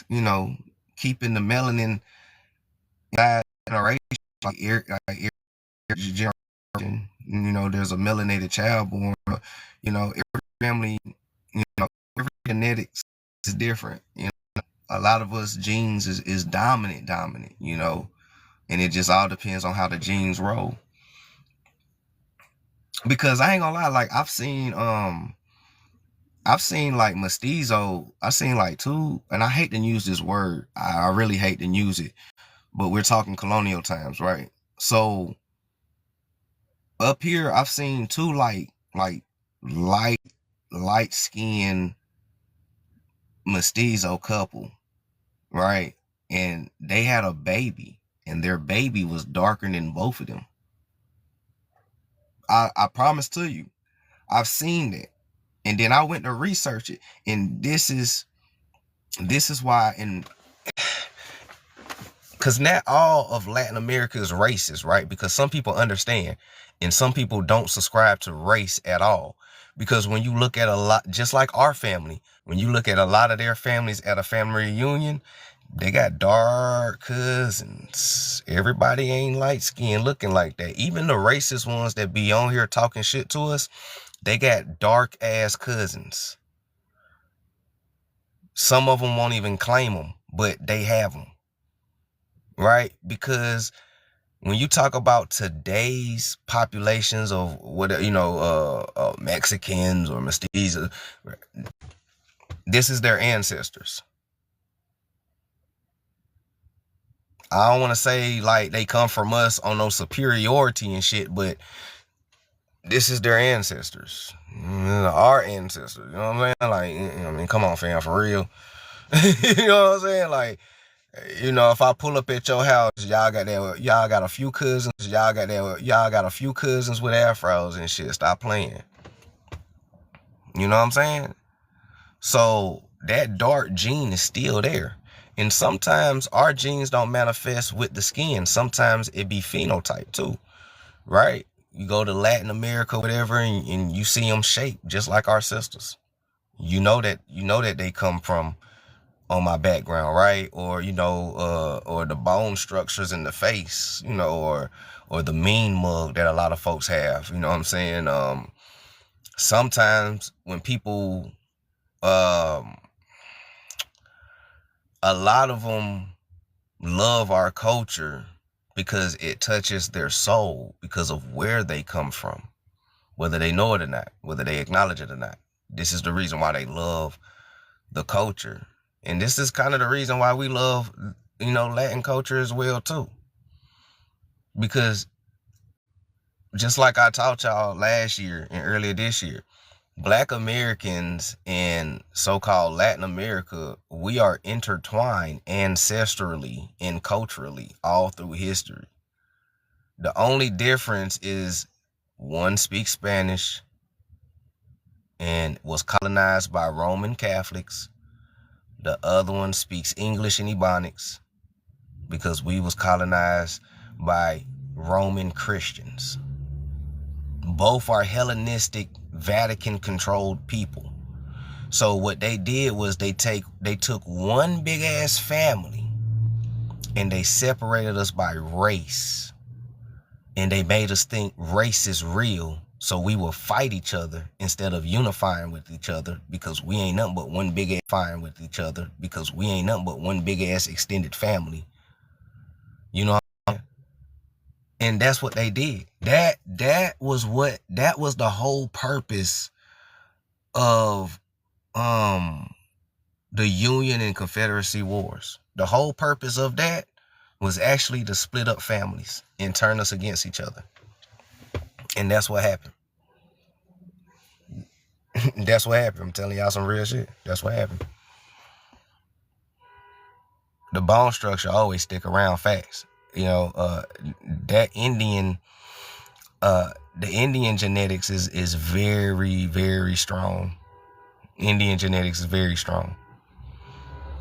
you know, keeping the melanin generation, like generation. You know, there's a melanated child born. You know, every family, you know, every genetics is different. You know, a lot of us genes is dominant. You know, and it just all depends on how the genes roll. Because I ain't gonna lie, like I've seen like mestizo, I've seen like two, and I hate to use this word. I really hate to use it, but we're talking colonial times, right? So up here I've seen two like light skinned mestizo couple, right? And they had a baby, and their baby was darker than both of them. I promise to you, I've seen that. And then I went to research it, and this is why. And because not all of Latin America is racist, right? Because some people understand, and some people don't subscribe to race at all. Because when you look at a lot, just like our family, when you look at a lot of their families at a family reunion, they got dark cousins. Everybody ain't light skinned looking like that. Even the racist ones that be on here talking shit to us, they got dark ass cousins. Some of them won't even claim them, but they have them, right? Because when you talk about today's populations of what, Mexicans or mestizos, this is their ancestors. I don't want to say like they come from us on no superiority and shit, but this is their ancestors, our ancestors. You know what I'm saying? Like, I mean, come on, fam, for real. You know what I'm saying? Like, if I pull up at your house, y'all got a few cousins, y'all got a few cousins with afros and shit. Stop playing. You know what I'm saying? So that dark gene is still there. And sometimes our genes don't manifest with the skin. Sometimes it be phenotype too, right? You go to Latin America, whatever, and you see them shaped just like our sisters. You know that they come from on my background, right? Or or the bone structures in the face, or the mean mug that a lot of folks have. You know what I'm saying? Sometimes when people, a lot of them love our culture because it touches their soul because of where they come from, whether they know it or not, whether they acknowledge it or not. This is the reason why they love the culture. And this is kind of the reason why we love, Latin culture as well too. Because just like I taught y'all last year and earlier this year, Black Americans and so-called Latin America, we are intertwined ancestrally and culturally all through history. The only difference is one speaks Spanish and was colonized by Roman Catholics. The other one speaks English and Ebonics because we was colonized by Roman Christians. Both are Hellenistic, Vatican-controlled people. So what they did was they took one big ass family and they separated us by race. And they made us think race is real, so we will fight each other instead of unifying with each other because we ain't nothing but one big ass extended family. You know what I'm saying? And that's what they did. That was the whole purpose of the Union and Confederacy Wars. The whole purpose of that was actually to split up families and turn us against each other. And that's what happened. That's what happened. I'm telling y'all some real shit. That's what happened. The bone structure always stick around facts. That Indian, the Indian genetics is very, very strong. Indian genetics is very strong.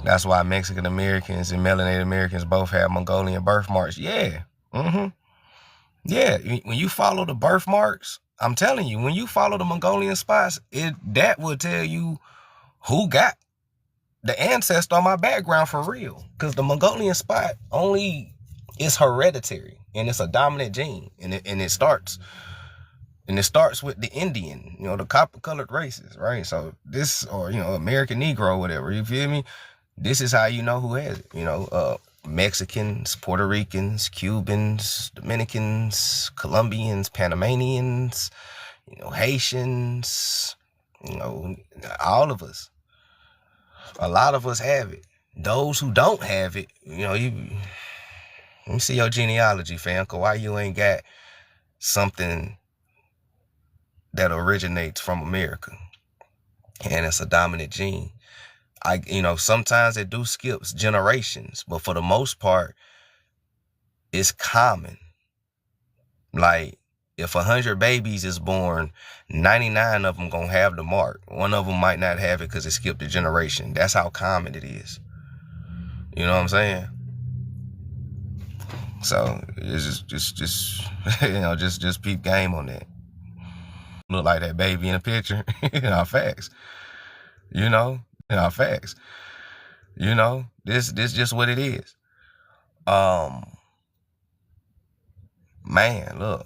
That's why Mexican Americans and melanated Americans both have Mongolian birthmarks. Yeah. Yeah. When you follow the birthmarks, I'm telling you, when you follow the Mongolian spots, that will tell you who got the ancestor on my background for real. Because the Mongolian spot only is hereditary and it's a dominant gene. And it starts with the Indian, the copper colored races, right? So this, or, American Negro, whatever, you feel me? This is how you know who has it. Mexicans, Puerto Ricans, Cubans, Dominicans, Colombians, Panamanians, Haitians, all of us. A lot of us have it. Those who don't have it, let me see your genealogy, fam. Cause why you ain't got something that originates from America and it's a dominant gene? Sometimes it do skips generations, but for the most part, it's common. Like, if 100 babies is born, 99 of them gonna have the mark. One of them might not have it because it skipped a generation. That's how common it is. You know what I'm saying? So it's just just peep game on that. Look like that baby in the picture. Facts. Facts. This just what it is. Man, look.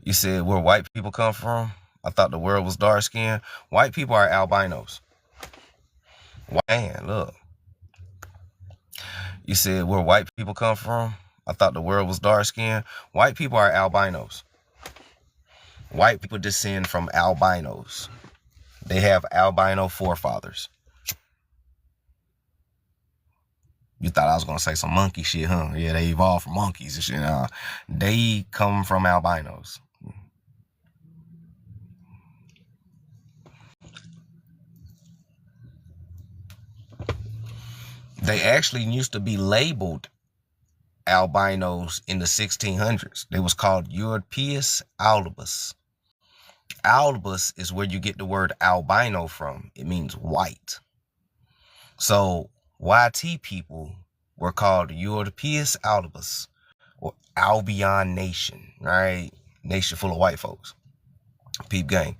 You said where white people come from? I thought the world was dark skinned. White people are albinos. Man, look. You said where white people come from? I thought the world was dark skinned. White people are albinos. White people descend from albinos. They have albino forefathers. You thought I was going to say some monkey shit, huh? Yeah, they evolved from monkeys and shit. They come from albinos. They actually used to be labeled albinos in the 1600s. They was called Europaeus albus. Albus is where you get the word albino from. It means white. So YT people were called Europaeus albus, or Albion Nation, right? Nation full of white folks. Peep gang.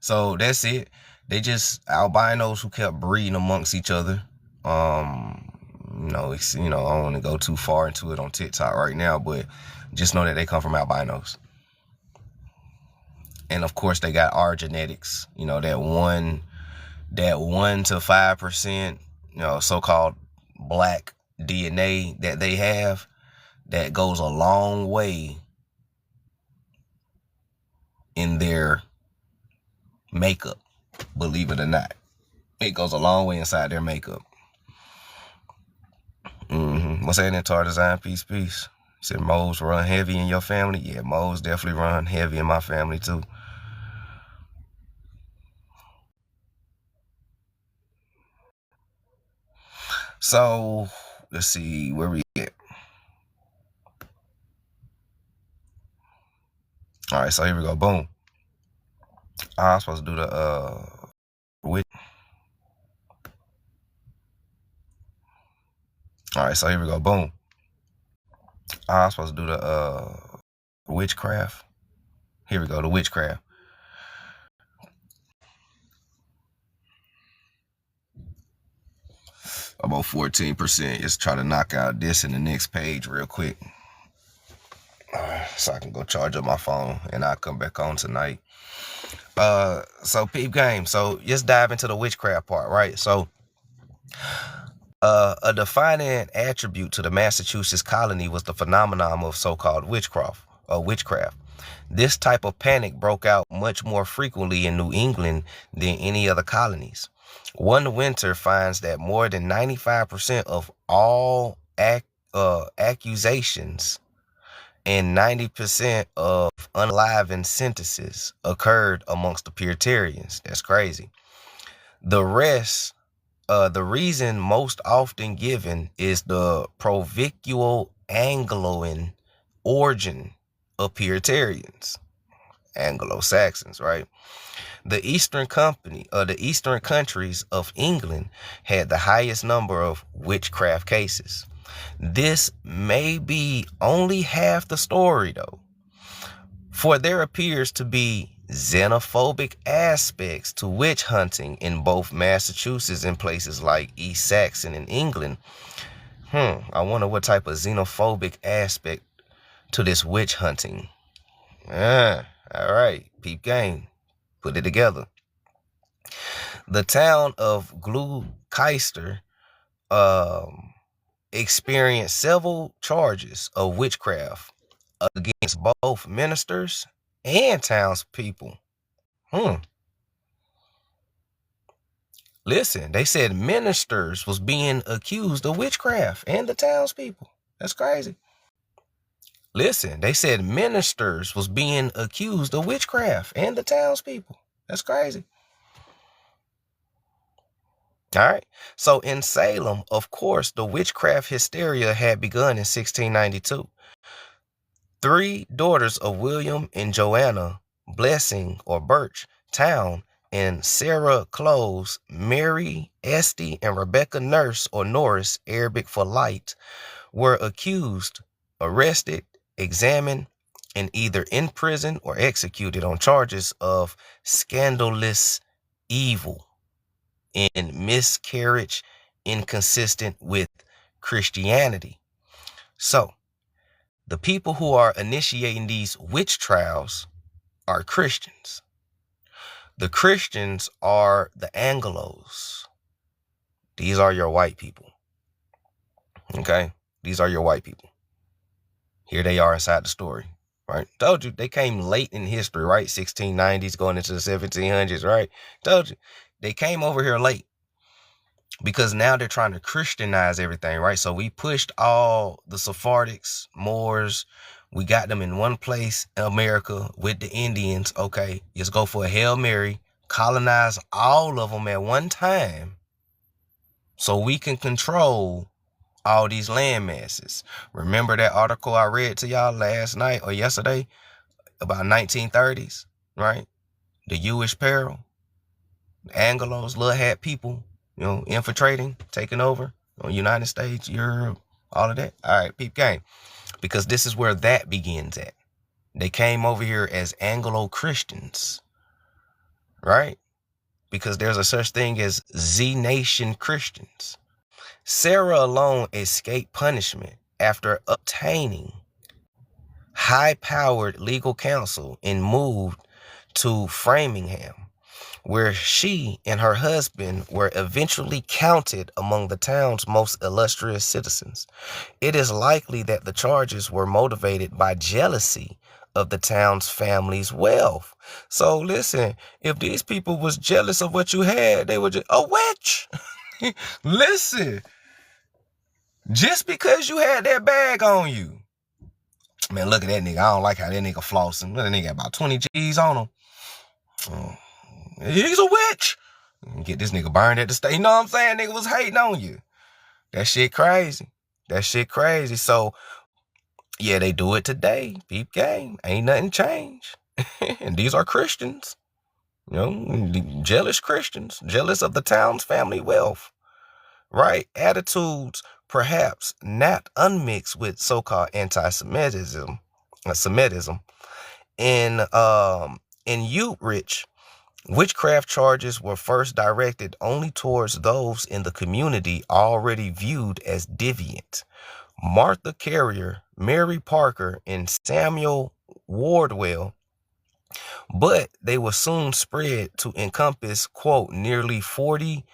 So that's it. They just albinos who kept breeding amongst each other. I don't want to go too far into it on TikTok right now, but just know that they come from albinos. And of course they got our genetics, that 1 to 5%, so-called black DNA that they have, that goes a long way in their makeup, believe it or not. It goes a long way inside their makeup. What's that in Tar Design? Peace. Said moles run heavy in your family? Yeah, moles definitely run heavy in my family too. So let's see where we at. All right, so here we go. Boom. I'm supposed to do the witch. All right, so here we go. Boom. I'm supposed to do the witchcraft. Here we go, the witchcraft. About 14%. Just try to knock out this in the next page real quick. So I can go charge up my phone and I'll come back on tonight. So peep game. So just dive into the witchcraft part, right? So a defining attribute to the Massachusetts colony was the phenomenon of so-called witchcraft. This type of panic broke out much more frequently in New England than any other colonies. One winter finds that more than 95% of all accusations and 90% of unenlivened sentences occurred amongst the Puritans. That's crazy. The reason most often given is the Provincial Angloan origin of Puritans, Anglo-Saxons, right? The eastern countries of England had the highest number of witchcraft cases. This may be only half the story, though, for there appears to be xenophobic aspects to witch hunting in both Massachusetts and places like East Saxon in England. I wonder what type of xenophobic aspect to this witch hunting. All right, peep game. Put it together. The town of Gloucester experienced several charges of witchcraft against against both ministers and townspeople. Listen, they said ministers was being accused of witchcraft and the townspeople. That's crazy. Listen, they said ministers was being accused of witchcraft and the townspeople. That's crazy. All right. So in Salem, of course, the witchcraft hysteria had begun in 1692. 3 daughters of William and Joanna Blessing or Birch Town and Sarah Close, Mary Esty, and Rebecca Nurse or Norris, Arabic for light, were accused, arrested, examined, and either imprisoned or executed on charges of scandalous evil and miscarriage inconsistent with Christianity. So, the people who are initiating these witch trials are Christians. The Christians are the Anglos. These are your white people. Okay? These are your white people. Here they are inside the story, right? Told you, they came late in history, right? 1690s going into the 1700s, right? Told you, they came over here late because now they're trying to Christianize everything, right? So we pushed all the Sephardics, Moors, we got them in one place in America with the Indians. Okay, just go for a Hail Mary, colonize all of them at one time so we can control all these land masses. Remember that article I read to y'all last night or yesterday about 1930s, right? The Jewish peril, the Anglos, little hat people, infiltrating, taking over, United States, Europe, all of that. All right, peep game. Because this is where that begins at. They came over here as Anglo-Christians, right? Because there's a such thing as Z-Nation Christians. Sarah alone escaped punishment after obtaining high-powered legal counsel and moved to Framingham, where she and her husband were eventually counted among the town's most illustrious citizens. It is likely that the charges were motivated by jealousy of the town's family's wealth. So listen, if these people was jealous of what you had, they were just a witch. Listen, just because you had that bag on you. Man, look at that nigga. I don't like how that nigga flossing. That nigga got about 20 G's on him. He's a witch. Get this nigga burned at the stake. You know what I'm saying? Nigga was hating on you. That shit crazy. That shit crazy. So, yeah, they do it today. Peep game. Ain't nothing changed. And these are Christians. Jealous Christians. Jealous of the town's family wealth. Right? Attitudes perhaps not unmixed with so-called anti-Semitism. In Utrich, witchcraft charges were first directed only towards those in the community already viewed as deviant. Martha Carrier, Mary Parker, and Samuel Wardwell, but they were soon spread to encompass, quote, nearly 40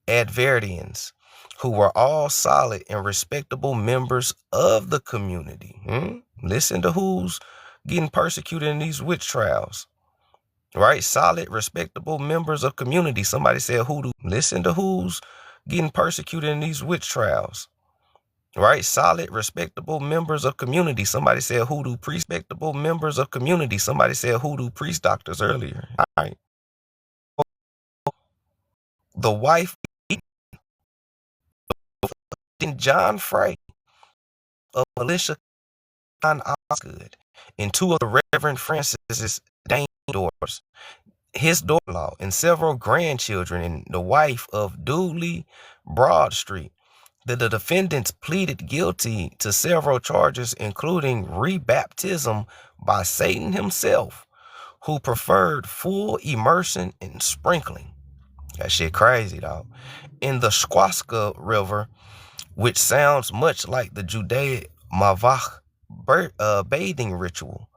Advertians, who were all solid and respectable members of the community. Listen to who's getting persecuted in these witch trials. Right? Solid, respectable members of community. Somebody said hoodoo. Listen to who's getting persecuted in these witch trials. Right? Solid, respectable members of community. Somebody said hoodoo priest. Respectable members of community. Somebody said hoodoo priest doctors earlier. All right. The wife John Frey of Militia Osgood and 2 of the Reverend Francis's Dane daughters, his daughter-in-law, and several grandchildren, and the wife of Dooley Broadstreet. The defendants pleaded guilty to several charges, including rebaptism by Satan himself, who preferred full immersion and sprinkling. That shit crazy, dog. In the Squaska River, which sounds much like the Judaic Mavach bathing ritual.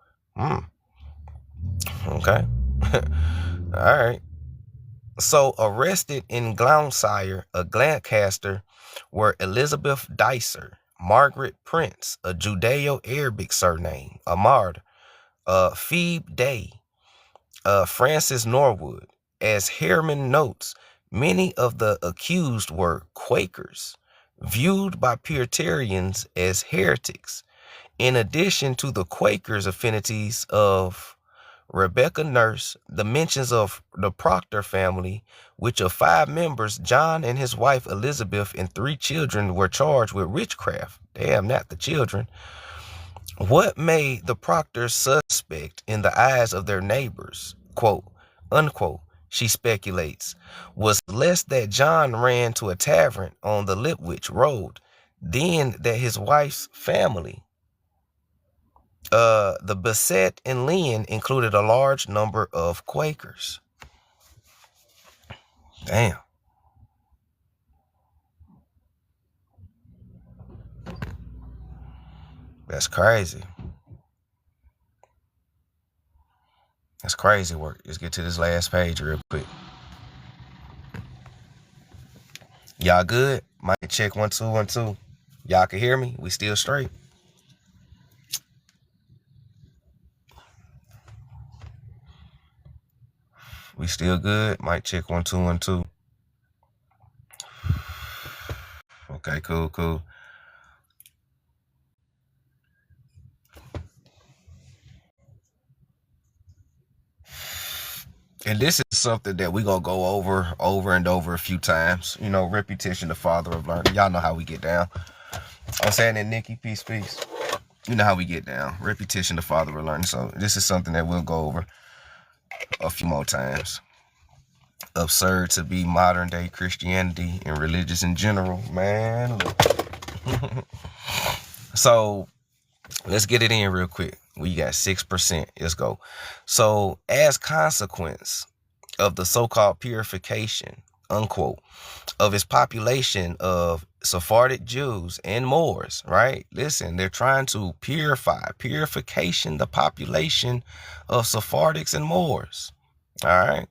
Okay. All right. So arrested in Gloucestershire, a Glancaster, were Elizabeth Dicer, Margaret Prince, a Judeo-Arabic surname, Ahmad, Phoebe Day, Francis Norwood. As Harriman notes, many of the accused were Quakers, viewed by Puritans as heretics. In addition to the Quakers' affinities of Rebecca Nurse, the mentions of the Proctor family, which of 5 members, John and his wife Elizabeth and 3 children, were charged with witchcraft. Damn, not the children. What made the Proctors suspect in the eyes of their neighbors, quote, unquote, she speculates, was less that John ran to a tavern on the Lipwich Road, then that his wife's family, the Bassett and Lynn, included a large number of Quakers. Damn. That's crazy. That's crazy work. Let's get to this last page real quick. Y'all good? Mic check 1 2 1 2. Y'all can hear me? We still straight? We still good? Mic check 1 2 1 2. Okay, cool. And this is something that we're going to go over and over a few times. You know, repetition, the father of learning. Y'all know how we get down. I'm saying that, Nikki, peace. You know how we get down. Repetition, the father of learning. So this is something that we'll go over a few more times. Absurd to be modern day Christianity and religious in general, man. Look. So let's get it in real quick. We got 6%. Let's go. So as consequence of the so-called purification, unquote, of its population of Sephardic Jews and Moors, right? Listen, they're trying to purification, the population of Sephardics and Moors. All right.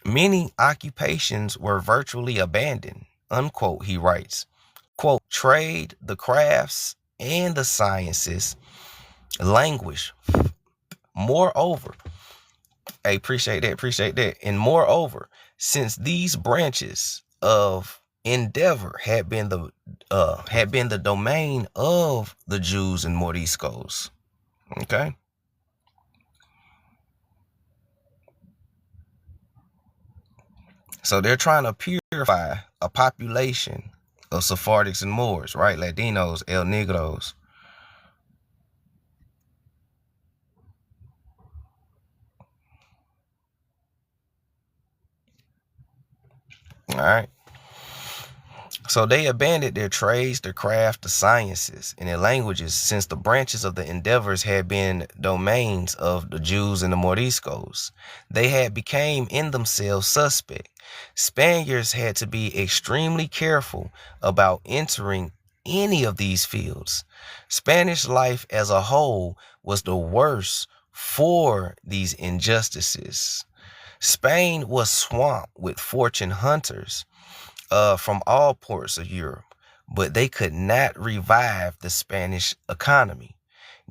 Many occupations were virtually abandoned, unquote, he writes. Quote, trade, the crafts, and the sciences languish. Moreover, I appreciate that. And moreover, since these branches of endeavor had been the domain of the Jews and Moriscos, okay. So they're trying to purify a population of Sephardics and Moors, right? Latinos, El Negros. All right. So they abandoned their trades, their craft, the sciences, and their languages, since the branches of the endeavors had been domains of the Jews and the Moriscos. They had become in themselves suspect. Spaniards had to be extremely careful about entering any of these fields. Spanish life as a whole was the worse for these injustices. Spain was swamped with fortune hunters from all ports of Europe, but they could not revive the Spanish economy.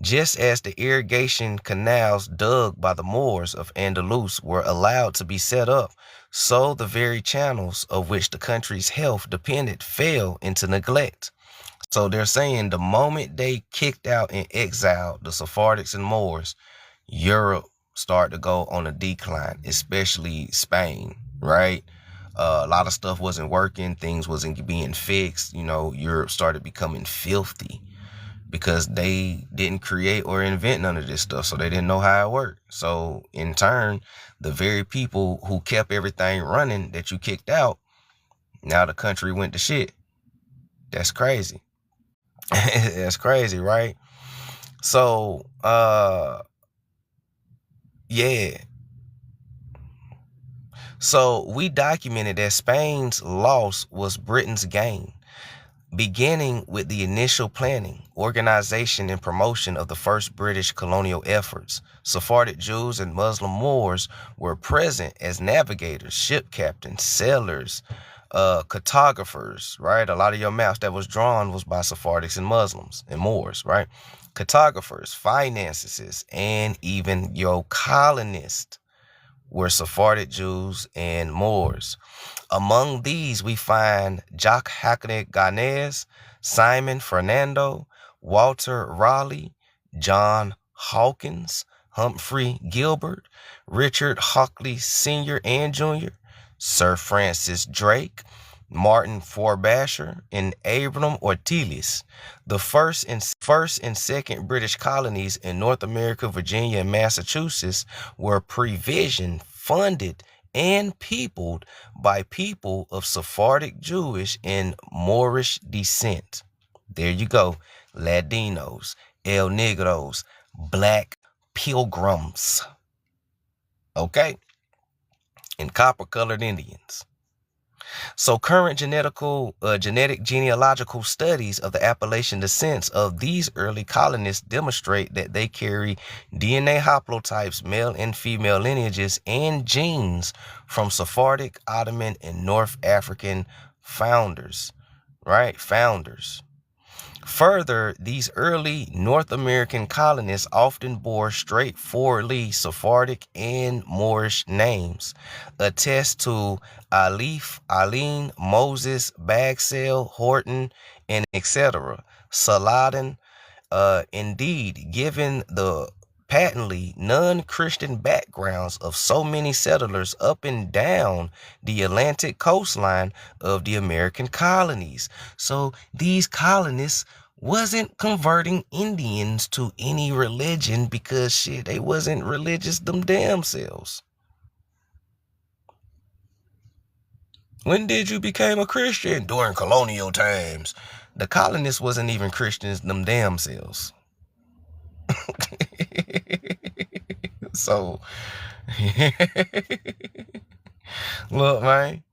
Just as the irrigation canals dug by the Moors of Andalus were allowed to be set up, so the very channels of which the country's health depended fell into neglect. So they're saying the moment they kicked out and exiled the Sephardics and Moors, Europe started to go on a decline, especially Spain, right? A lot of stuff wasn't working. Things wasn't being fixed. You know, Europe started becoming filthy because they didn't create or invent none of this stuff. So they didn't know how it worked. So in turn, the very people who kept everything running that you kicked out, now the country went to shit. That's crazy. That's crazy, right? So, yeah. So we documented that Spain's loss was Britain's gain, beginning with the initial planning, organization, and promotion of the first British colonial efforts. Sephardic Jews and Muslim Moors were present as navigators, ship captains, sailors, cartographers, right? A lot of your maps that was drawn was by Sephardics and Muslims and Moors, right? cartographers, financiers, and even your colonists were Sephardic Jews and Moors. Among these, we find Jacques Hackney Ganez, Simon Fernando, Walter Raleigh, John Hawkins, Humphrey Gilbert, Richard Hockley Sr. and Jr., Sir Francis Drake, Martin Frobisher, and Abram Ortiz. The first and second British colonies in North America, Virginia, and Massachusetts were provisioned, funded, and peopled by people of Sephardic Jewish and Moorish descent. There you go. Latinos, El Negros, Black Pilgrims. Okay? And copper-colored Indians. So current genetic genealogical studies of the Appalachian descents of these early colonists demonstrate that they carry DNA haplotypes, male and female lineages, and genes from Sephardic, Ottoman, and North African founders. Further, these early North American colonists often bore straightforwardly Sephardic and Moorish names, attest to Aleph, Aline, Moses, Bagsell, Horton, and etc. Saladin. Indeed, given the patently non-Christian backgrounds of so many settlers up and down the Atlantic coastline of the American colonies. So these colonists wasn't converting Indians to any religion because shit, they wasn't religious them damn selves. When did you become a Christian? During colonial times. The colonists wasn't even Christians them damn selves. So, look, man,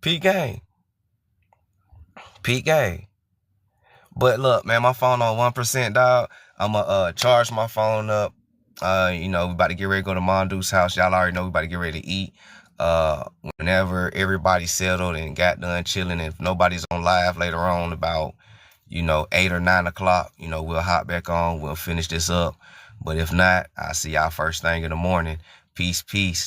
peak game. But look, man, my phone on 1%, dog. I'ma charge my phone up. We about to get ready to go to Mondu's house. Y'all already know we about to get ready to eat. Whenever everybody's settled and got done chilling, if nobody's on live later on about 8 or 9 o'clock, we'll hop back on. We'll finish this up. But if not, I'll see y'all first thing in the morning. Peace.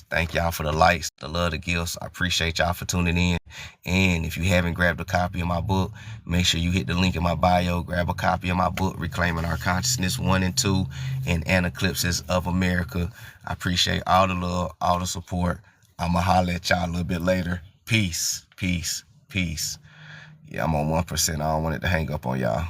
Thank y'all for the likes, the love, the gifts. I appreciate y'all for tuning in. And if you haven't grabbed a copy of my book, make sure you hit the link in my bio. Grab a copy of my book, Reclaiming Our Consciousness 1 and 2 and Aneclipses of America. I appreciate all the love, all the support. I'ma holler at y'all a little bit later. Peace. Yeah, I'm on 1%. I don't want it to hang up on y'all.